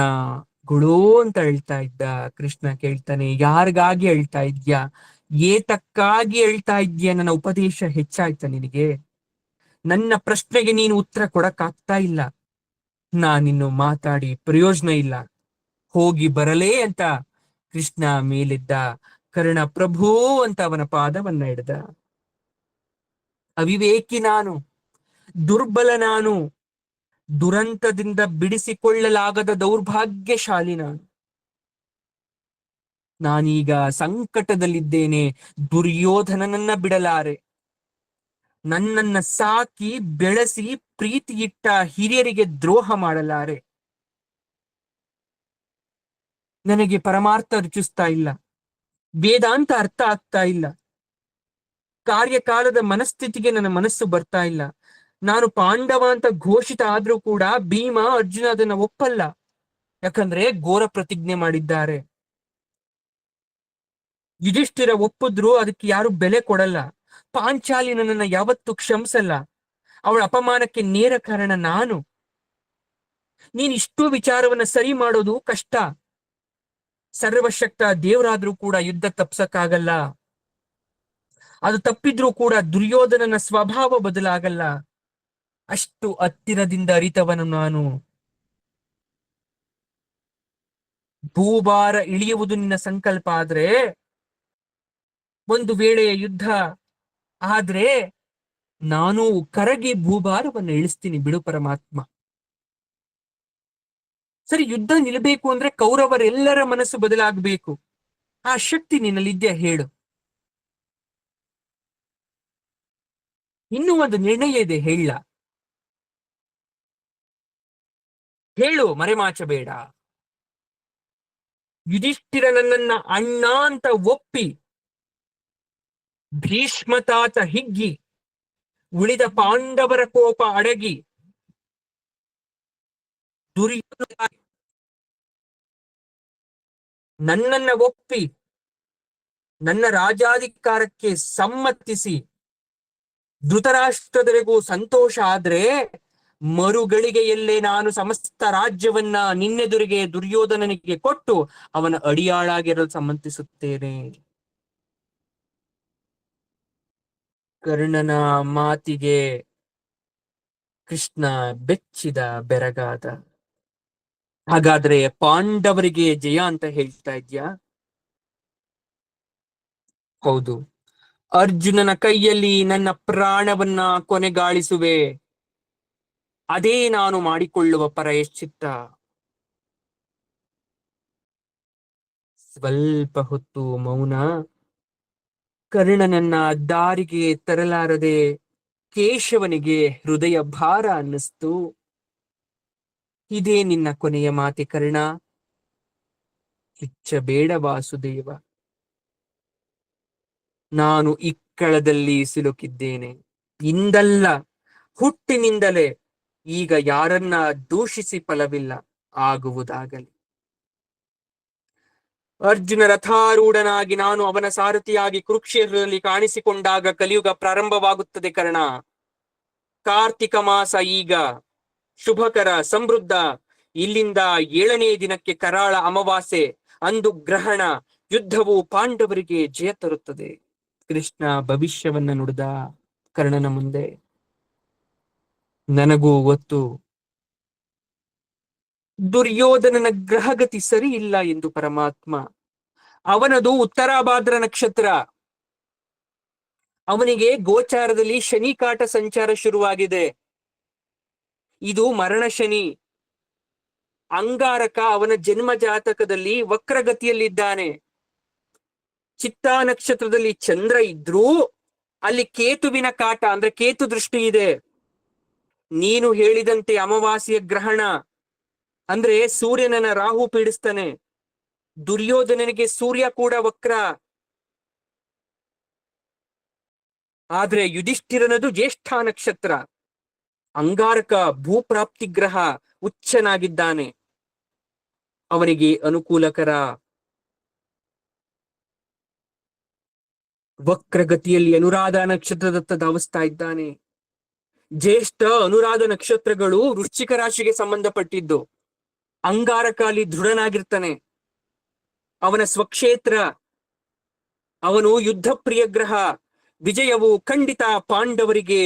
ಗುಳು ಅಂತ ಹೇಳ್ತಾ ಇದ್ದ. ಕೃಷ್ಣ ಕೇಳ್ತಾನೆ, ಯಾರಿಗಾಗಿ ಹೇಳ್ತಾ ಇದ್ಯಾ? ಏತಕ್ಕಾಗಿ ಹೇಳ್ತಾ ಇದ್ಯಾ? ನನ್ನ ಉಪದೇಶ ಹೆಚ್ಚಾಯ್ತಾ ನಿನಗೆ? ನನ್ನ ಪ್ರಶ್ನೆಗೆ ನೀನು ಉತ್ತರ ಕೊಡಕ್ಕಾಗ್ತಾ ಇಲ್ಲ. ನಾನಿನ್ನು ಮಾತಾಡಿ ಪ್ರಯೋಜನ ಇಲ್ಲ. ಹೋಗಿ ಬರಲೇ ಅಂತ ಕೃಷ್ಣ ಮೇಲಿದ್ದ. ಕರ್ಣ ಪ್ರಭು ಅಂತ ಅವನ ಪಾದವನ್ನ ಹಿಡ್ದ. ಅವಿವೇಕಿ ನಾನು, ದುರ್ಬಲ ನಾನು, ದುರಂತದಿಂದ ಬಿಡಿಸಿಕೊಳ್ಳಲಾಗದ ದೌರ್ಭಾಗ್ಯಶಾಲಿ ನಾನು. ನಾನೀಗ ಸಂಕಟದಲ್ಲಿದ್ದೇನೆ. ದುರ್ಯೋಧನನನ್ನ ಬಿಡಲಾರೆ. ನನ್ನನ್ನ ಸಾಕಿ ಬೆಳೆಸಿ ಪ್ರೀತಿ ಇಟ್ಟ ಹಿರಿಯರಿಗೆ ದ್ರೋಹ ಮಾಡಲಾರೆ. ನನಗೆ ಪರಮಾರ್ಥ ರುಚಿಸ್ತಾ ಇಲ್ಲ. ವೇದಾಂತ ಅರ್ಥ ಆಗ್ತಾ ಇಲ್ಲ. ಕಾರ್ಯಕಾಲದ ಮನಸ್ಥಿತಿಗೆ ನನ್ನ ಮನಸ್ಸು ಬರ್ತಾ ಇಲ್ಲ. ನಾನು ಪಾಂಡವ ಅಂತ ಘೋಷಿತ ಆದ್ರೂ ಕೂಡ ಭೀಮ ಅರ್ಜುನ ಅದನ್ನ ಒಪ್ಪಲ್ಲ. ಯಾಕಂದ್ರೆ ಘೋರ ಪ್ರತಿಜ್ಞೆ ಮಾಡಿದ್ದಾರೆ. ಯುಧಿಷ್ಠಿರ ಒಪ್ಪಿದ್ರು ಅದಕ್ಕೆ ಯಾರು ಬೆಲೆ ಕೊಡಲ್ಲ. ಪಾಂಚಾಲಿ ನನ್ನನ್ನ ಯಾವತ್ತೂ ಕ್ಷಮಿಸಲ್ಲ. ಅವಳ ಅಪಮಾನಕ್ಕೆ ನೇರ ಕಾರಣ ನಾನು. ನೀನ್ ಇಷ್ಟು ವಿಚಾರವನ್ನ ಸರಿ ಮಾಡೋದು ಕಷ್ಟ. ಸರ್ವಶಕ್ತ ದೇವರಾದ್ರೂ ಕೂಡ ಯುದ್ಧ ತಪ್ಸಕ್ಕಾಗಲ್ಲ. ಅದು ತಪ್ಪಿದ್ರೂ ಕೂಡ ದುರ್ಯೋಧನನ ಸ್ವಭಾವ ಬದಲಾಗಲ್ಲ. ಅಷ್ಟು ಹತ್ತಿರದಿಂದ ಅರಿತವನು ನಾನು. ಭೂಭಾರ ಇಳಿಯುವುದು ನಿನ್ನ ಸಂಕಲ್ಪ ಆದ್ರೆ, ಒಂದು ವೇಳೆ ಯುದ್ಧ ಆದ್ರೆ ನಾನು ಕರಗಿ ಭೂಭಾರವನ್ನು ಇಳಿಸ್ತೀನಿ ಬಿಡು ಪರಮಾತ್ಮ. ಸರಿ, ಯುದ್ಧ ನಿಲ್ಬೇಕು ಅಂದ್ರೆ ಕೌರವರೆಲ್ಲರ ಮನಸ್ಸು ಬದಲಾಗಬೇಕು. ಆ ಶಕ್ತಿ ನಿನ್ನಲ್ಲಿದ್ಯಾ ಹೇಳು? ಇನ್ನೂ ಒಂದು ನಿರ್ಣಯ ಇದೆ, ಹೇಳ. ಹೇಳು, ಮರೆಮಾಚಬೇಡ. ಯುಧಿಷ್ಠಿರ ನನ್ನನ್ನ ಅಣ್ಣ ಅಂತ ಒಪ್ಪಿ ಭೀಷ್ಮತಾತ ಹಿಗ್ಗಿ ಉಳಿದ ಪಾಂಡವರ ಕೋಪ ಅಡಗಿ ದುರ್ಯೋಧನ ನನ್ನನ್ನ ಒಪ್ಪಿ ನನ್ನ ರಾಜಾಧಿಕಾರಕ್ಕೆ ಸಮ್ಮತಿಸಿ ಧೃತರಾಷ್ಟ್ರದವರೆಗೂ ಸಂತೋಷ ಆದ್ರೆ, ಮರುಗಳಿಗೆಯಲ್ಲೇ ನಾನು ಸಮಸ್ತ ರಾಜ್ಯವನ್ನ ನಿನ್ನೆದುರಿಗೆ ದುರ್ಯೋಧನನಿಗೆ ಕೊಟ್ಟು ಅವನ ಅಡಿಯಾಳಾಗಿರಲು ಸಮ್ಮತಿಸುತ್ತೇನೆ. ಕರ್ಣನ ಮಾತಿಗೆ ಕೃಷ್ಣ ಬೆಚ್ಚಿದ, ಬೆರಗಾದ. ಹಾಗಾದ್ರೆ ಪಾಂಡವರಿಗೆ ಜಯ ಅಂತ ಹೇಳ್ತಾ ಇದ್ಯಾ? ಹೌದು. ಅರ್ಜುನನ ಕೈಯಲ್ಲಿ ನನ್ನ ಪ್ರಾಣವನ್ನ ಕೊನೆಗಾಳಿಸುವೆ. ಅದೇ ನಾನು ಮಾಡಿಕೊಳ್ಳುವ ಪ್ರಾಯಶ್ಚಿತ್ತ. ಸ್ವಲ್ಪ ಹೊತ್ತು ಮೌನ. ಕರ್ಣನನ್ನ ದಾರಿಗೆ ತರಲಾರದೆ ಕೇಶವನಿಗೆ ಹೃದಯ ಭಾರ ಅನ್ನಿಸ್ತು. ಇದೇ ನಿನ್ನ ಕೊನೆಯ ಮಾತೆ ಕರ್ಣ. ಕಿಚ್ಚಬೇಡ ವಾಸುದೇವ. ನಾನು ಇಕ್ಕಳದಲ್ಲಿ ಸಿಲುಕಿದ್ದೇನೆ. ಇಂದಲ್ಲ, ಹುಟ್ಟಿನಿಂದಲೇ. ಈಗ ಯಾರನ್ನ ದೂಷಿಸಿ ಫಲವಿಲ್ಲ. ಆಗುವುದಾಗಲಿ. ಅರ್ಜುನ ರಥಾರೂಢನಾಗಿ ನಾನು ಅವನ ಸಾರಥಿಯಾಗಿ ಕುರುಕ್ಷೇತ್ರದಲ್ಲಿ ಕಾಣಿಸಿಕೊಂಡಾಗ ಕಲಿಯುಗ ಪ್ರಾರಂಭವಾಗುತ್ತದೆ ಕರ್ಣ. ಕಾರ್ತಿಕ ಮಾಸ ಈಗ ಶುಭಕರ ಸಮೃದ್ಧ. ಇಲ್ಲಿಂದ 7ನೇ ದಿನಕ್ಕೆ ಕರಾಳ ಅಮಾವಾಸ್ಯೆ. ಅಂದು ಗ್ರಹಣ, ಯುದ್ಧವು ಪಾಂಡವರಿಗೆ ಜಯ ತರುತ್ತದೆ. ಕೃಷ್ಣ ಭವಿಷ್ಯವನ್ನ ನುಡಿದ ಕರ್ಣನ ಮುಂದೆ. ನನಗೂ ಗೊತ್ತು ದುರ್ಯೋಧನನ ಗ್ರಹಗತಿ ಸರಿ ಇಲ್ಲ ಎಂದು ಪರಮಾತ್ಮ. ಅವನದು ಉತ್ತರಾಭಾದ್ರ ನಕ್ಷತ್ರ. ಅವನಿಗೆ ಗೋಚಾರದಲ್ಲಿ ಶನಿ ಕಾಟ ಸಂಚಾರ ಶುರುವಾಗಿದೆ. ಇದು ಮರಣ ಶನಿ. ಅಂಗಾರಕ ಅವನ ಜನ್ಮ ಜಾತಕದಲ್ಲಿ ವಕ್ರಗತಿಯಲ್ಲಿದ್ದಾನೆ. ಚಿತ್ತಾ ನಕ್ಷತ್ರದಲ್ಲಿ ಚಂದ್ರ ಇದ್ರೂ ಅಲ್ಲಿ ಕೇತುವಿನ ಕಾಟ ಅಂದ್ರೆ ಕೇತು ದೃಷ್ಟಿ ಇದೆ. ನೀನು ಹೇಳಿದಂತೆ ಅಮಾವಾಸ್ಯ ಗ್ರಹಣ ಅಂದ್ರೆ ಸೂರ್ಯನನ್ನ ರಾಹು ಪೀಡಿಸ್ತಾನೆ. ದುರ್ಯೋಧನನಿಗೆ ಸೂರ್ಯ ಕೂಡ ವಕ್ರ. ಆದ್ರೆ ಯುಧಿಷ್ಠಿರನದು ಜ್ಯೇಷ್ಠ ನಕ್ಷತ್ರ. ಅಂಗಾರಕ ಭೂಪ್ರಾಪ್ತಿ ಗ್ರಹ ಉಚ್ಚನಾಗಿದ್ದಾನೆ, ಅವನಿಗೆ ಅನುಕೂಲಕರ. ವಕ್ರಗತಿಯಲ್ಲಿ ಅನುರಾಧ ನಕ್ಷತ್ರದತ್ತ ಧಾವಿಸ್ತಾ ಇದ್ದಾನೆ. ಜ್ಯೇಷ್ಠ ಅನುರಾಧ ನಕ್ಷತ್ರಗಳು ವೃಶ್ಚಿಕ ರಾಶಿಗೆ ಸಂಬಂಧಪಟ್ಟಿದ್ದು. ಅಂಗಾರಕ ಅಲ್ಲಿ ದೃಢನಾಗಿರ್ತಾನೆ, ಅವನ ಸ್ವಕ್ಷೇತ್ರ. ಅವನು ಯುದ್ಧ ಪ್ರಿಯ ಗ್ರಹ. ವಿಜಯವು ಖಂಡಿತ ಪಾಂಡವರಿಗೆ.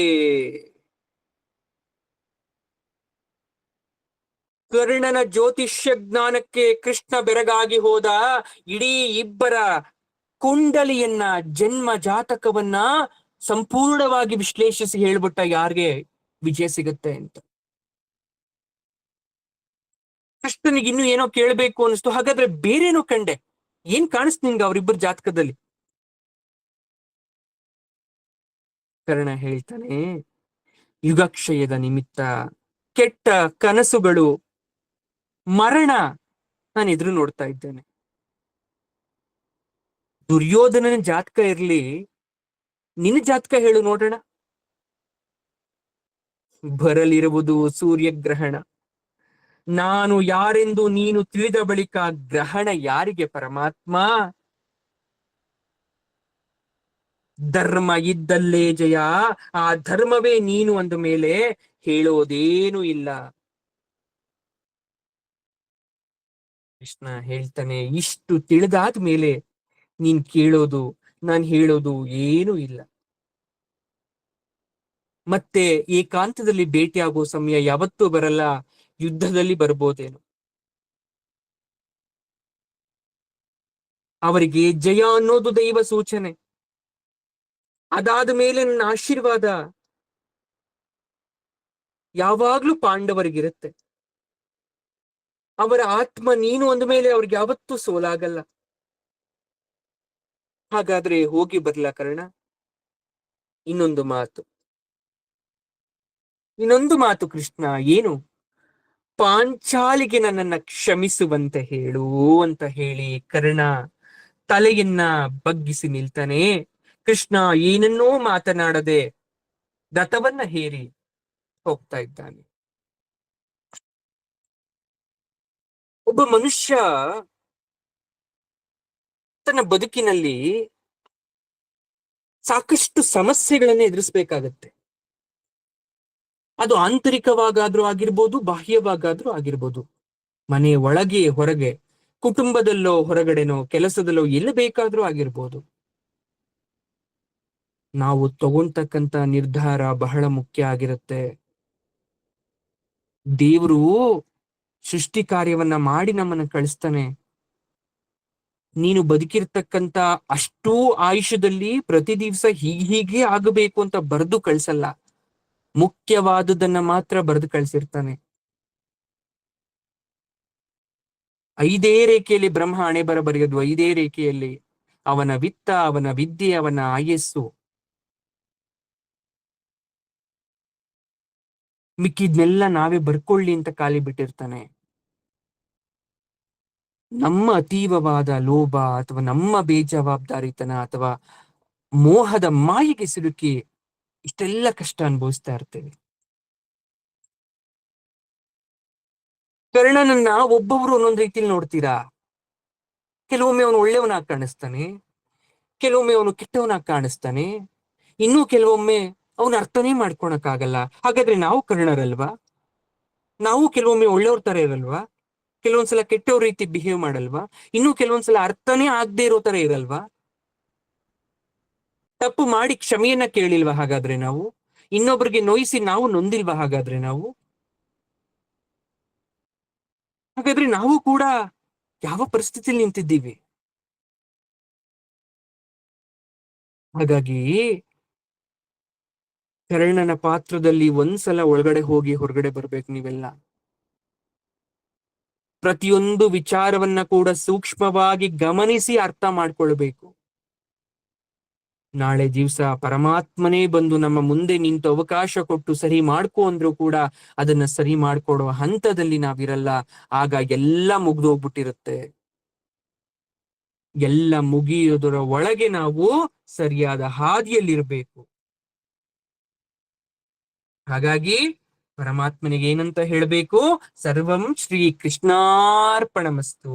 ಕರ್ಣನ ಜ್ಯೋತಿಷ್ಯ ಜ್ಞಾನಕ್ಕೆ ಕೃಷ್ಣ ಬೆರಗಾಗಿ ಹೋದ. ಇಡೀ ಇಬ್ಬರ ಕುಂಡಲಿಯನ್ನ, ಜನ್ಮ ಜಾತಕವನ್ನ ಸಂಪೂರ್ಣವಾಗಿ ವಿಶ್ಲೇಷಿಸಿ ಹೇಳ್ಬಿಟ್ಟ ಯಾರಿಗೆ ವಿಜಯ ಸಿಗುತ್ತೆ ಅಂತ. ಕೃಷ್ಣನಿಗೆ ಇನ್ನು ಏನೋ ಕೇಳಬೇಕು ಅನಿಸ್ತು. ಹಾಗಾದ್ರೆ ಬೇರೇನೋ ಕಂಡೆ, ಏನ್ ಕಾಣಿಸ್ತು ನಿನ್ಗೆ ಅವರಿಬ್ಬರ ಜಾತಕದಲ್ಲಿ? ಕರ್ಣ ಹೇಳ್ತಾನೆ, ಯುಗಕ್ಷಯದ ನಿಮಿತ್ತ, ಕೆಟ್ಟ ಕನಸುಗಳು, ಮರಣ ನಾನು ಎದುರು ನೋಡ್ತಾ ಇದ್ದೇನೆ. ದುರ್ಯೋಧನನ ಜಾತಕ ಇರ್ಲಿ, ನಿನ್ನ ಜಾತಕ ಹೇಳು ನೋಡೋಣ. ಬರಲಿರುವುದು ಸೂರ್ಯಗ್ರಹಣ. ನಾನು ಯಾರೆಂದು ನೀನು ತಿಳಿದ ಬಳಿಕ ಗ್ರಹಣ ಯಾರಿಗೆ ಪರಮಾತ್ಮ? ಧರ್ಮ ಇದ್ದಲ್ಲೇ ಜಯ. ಆ ಧರ್ಮವೇ ನೀನು ಅಂದ ಮೇಲೆ ಹೇಳೋದೇನು ಇಲ್ಲ. ಕೃಷ್ಣ ಹೇಳ್ತಾನೆ, ಇಷ್ಟು ತಿಳಿದಾದ ಮೇಲೆ ನೀನ್ ಕೇಳೋದು, ನಾನು ಹೇಳೋದು ಏನೂ ಇಲ್ಲ. ಮತ್ತೆ ಏಕಾಂತದಲ್ಲಿ ಭೇಟಿಯಾಗೋ ಸಮಯ ಯಾವತ್ತೂ ಬರಲ್ಲ, ಯುದ್ಧದಲ್ಲಿ ಬರ್ಬೋದೇನು. ಅವರಿಗೆ ಜಯ ಅನ್ನೋದು ದೈವ ಸೂಚನೆ. ಅದಾದ ಮೇಲೆ ನನ್ನ ಆಶೀರ್ವಾದ ಯಾವಾಗ್ಲೂ ಪಾಂಡವರಿಗಿರುತ್ತೆ. ಅವರ ಆತ್ಮ ನೀನು ಅಂದ ಮೇಲೆ ಅವ್ರಿಗೆ ಯಾವತ್ತೂ ಸೋಲಾಗಲ್ಲ. ಹಾಗಾದ್ರೆ ಹೋಗಿ ಬರ್ಲಾ ಕರ್ಣ? ಇನ್ನೊಂದು ಮಾತು, ಇನ್ನೊಂದು ಮಾತು ಕೃಷ್ಣ. ಏನು? ಪಾಂಚಾಲಿಗೆ ನನ್ನನ್ನ ಕ್ಷಮಿಸುವಂತೆ ಹೇಳು ಅಂತ ಹೇಳಿ ಕರ್ಣ ತಲೆಯನ್ನ ಬಗ್ಗಿಸಿ ನಿಲ್ತಾನೆ. ಕೃಷ್ಣ ಏನನ್ನೋ ಮಾತನಾಡದೆ ರಥವನ್ನ ಹೇರಿ ಹೋಗ್ತಾ ಇದ್ದಾನೆ. ಒಬ್ಬ ಮನುಷ್ಯ ತನ್ನ ಬದುಕಿನಲ್ಲಿ ಸಾಕಷ್ಟು ಸಮಸ್ಯೆಗಳನ್ನ ಎದುರಿಸ್ಬೇಕಾಗತ್ತೆ. ಅದು ಆಂತರಿಕವಾಗಾದ್ರೂ ಆಗಿರ್ಬೋದು, ಬಾಹ್ಯವಾಗಾದ್ರೂ ಆಗಿರ್ಬೋದು. ಮನೆ ಒಳಗೆ ಹೊರಗೆ, ಕುಟುಂಬದಲ್ಲೋ ಹೊರಗಡೆನೋ, ಕೆಲಸದಲ್ಲೋ, ಎಲ್ಲಿ ಬೇಕಾದ್ರೂ ಆಗಿರ್ಬೋದು. ನಾವು ತಗೊಂತಕ್ಕಂತ ನಿರ್ಧಾರ ಬಹಳ ಮುಖ್ಯ ಆಗಿರುತ್ತೆ. ದೇವರು ಸೃಷ್ಟಿ ಕಾರ್ಯವನ್ನ ಮಾಡಿ ನಮ್ಮನ್ನ ಕಳಿಸ್ತಾನೆ. ನೀನು ಬದುಕಿರ್ತಕ್ಕಂತ ಅಷ್ಟೂ ಆಯುಷ್ಯದಲ್ಲಿ ಪ್ರತಿ ದಿವಸ ಹೀಗೆ ಆಗಬೇಕು ಅಂತ ಬರೆದು ಕಳ್ಸಲ್ಲ. ಮುಖ್ಯವಾದುದನ್ನ ಮಾತ್ರ ಬರೆದು ಕಳ್ಸಿರ್ತಾನೆ. 5 ರೇಖೆಯಲ್ಲಿ ಬ್ರಹ್ಮ ಹಣೆ ಬರೆಯೋದು. 5 ರೇಖೆಯಲ್ಲಿ ಅವನ ವಿತ್ತ, ಅವನ ವಿದ್ಯೆ, ಅವನ ಆಯಸ್ಸು. ಮಿಕ್ಕಿದ್ನೆಲ್ಲ ನಾವೇ ಬರ್ಕೊಳ್ಳಿ ಅಂತ ಖಾಲಿ ಬಿಟ್ಟಿರ್ತಾನೆ. ನಮ್ಮ ಅತೀವವಾದ ಲೋಭ ಅಥವಾ ನಮ್ಮ ಬೇಜವಾಬ್ದಾರಿತನ ಅಥವಾ ಮೋಹದ ಮಾಯೆಗೆ ಸಿಲುಕಿ ಇಷ್ಟೆಲ್ಲ ಕಷ್ಟ ಅನುಭವಿಸ್ತಾ ಇರ್ತೇವೆ. ಕರ್ಣನನ್ನ ಒಬ್ಬೊಬ್ರು ಒಂದೊಂದ್ ರೀತಿಯಲ್ಲಿ ನೋಡ್ತೀರಾ. ಕೆಲವೊಮ್ಮೆ ಅವನು ಒಳ್ಳೆಯವನಾಗಿ ಕಾಣಿಸ್ತಾನೆ, ಕೆಲವೊಮ್ಮೆ ಅವನು ಕೆಟ್ಟವನಾಗಿ ಕಾಣಿಸ್ತಾನೆ, ಇನ್ನೂ ಕೆಲವೊಮ್ಮೆ ಅವನ ಅರ್ಥನೇ ಮಾಡ್ಕೊಳಕ್ ಆಗಲ್ಲ. ಹಾಗಾದ್ರೆ ನಾವು ಕರ್ಣರಲ್ವಾ? ನಾವು ಕೆಲವೊಮ್ಮೆ ಒಳ್ಳೆಯವ್ರ ತರ ಇರಲ್ವಾ? ಕೆಲವೊಂದ್ಸಲ ಕೆಟ್ಟವ್ರ ರೀತಿ ಬಿಹೇವ್ ಮಾಡಲ್ವಾ? ಇನ್ನು ಕೆಲವೊಂದ್ಸಲ ಅರ್ಥನೇ ಆಗದೆ ಇರೋ ತರ ಇರಲ್ವಾ? ತಪ್ಪು ಮಾಡಿ ಕ್ಷಮೆಯನ್ನ ಕೇಳಿಲ್ವಾ ಹಾಗಾದ್ರೆ ನಾವು? ಇನ್ನೊಬ್ರಿಗೆ ನೋಯಿಸಿ ನಾವು ನೊಂದಿಲ್ವಾ ಹಾಗಾದ್ರೆ ನಾವು? ಹಾಗಾದ್ರೆ ನಾವು ಕೂಡ ಯಾವ ಪರಿಸ್ಥಿತಿಯಲ್ಲಿ ನಿಂತಿದ್ದೀವಿ? ಹಾಗಾಗಿ ಕರ್ಣನ ಪಾತ್ರದಲ್ಲಿ ಒಂದ್ಸಲ ಒಳಗಡೆ ಹೋಗಿ ಹೊರಗಡೆ ಬರ್ಬೇಕು ನೀವೆಲ್ಲ. ಪ್ರತಿಯೊಂದು ವಿಚಾರವನ್ನ ಕೂಡ ಸೂಕ್ಷ್ಮವಾಗಿ ಗಮನಿಸಿ ಅರ್ಥ ಮಾಡ್ಕೊಳ್ಬೇಕು. ನಾಳೆ ದಿವಸ ಪರಮಾತ್ಮನೇ ಬಂದು ನಮ್ಮ ಮುಂದೆ ನಿಂತು ಅವಕಾಶ ಕೊಟ್ಟು ಸರಿ ಮಾಡ್ಕೊ ಅಂದ್ರೂ ಕೂಡ ಅದನ್ನ ಸರಿ ಮಾಡ್ಕೊಡೋ ಹಂತದಲ್ಲಿ ನಾವಿರಲ್ಲ. ಆಗ ಎಲ್ಲ ಮುಗ್ದೋಗ್ಬಿಟ್ಟಿರುತ್ತೆ. ಎಲ್ಲ ಮುಗಿಯೋದರ ಒಳಗೆ ನಾವು ಸರಿಯಾದ ಹಾದಿಯಲ್ಲಿರ್ಬೇಕು. ಹಾಗಾಗಿ ಪರಮಾತ್ಮನಿಗೆ ಏನಂತ ಹೇಳ್ಬೇಕು? ಸರ್ವಂ ಶ್ರೀ ಕೃಷ್ಣಾರ್ಪಣಮಸ್ತು.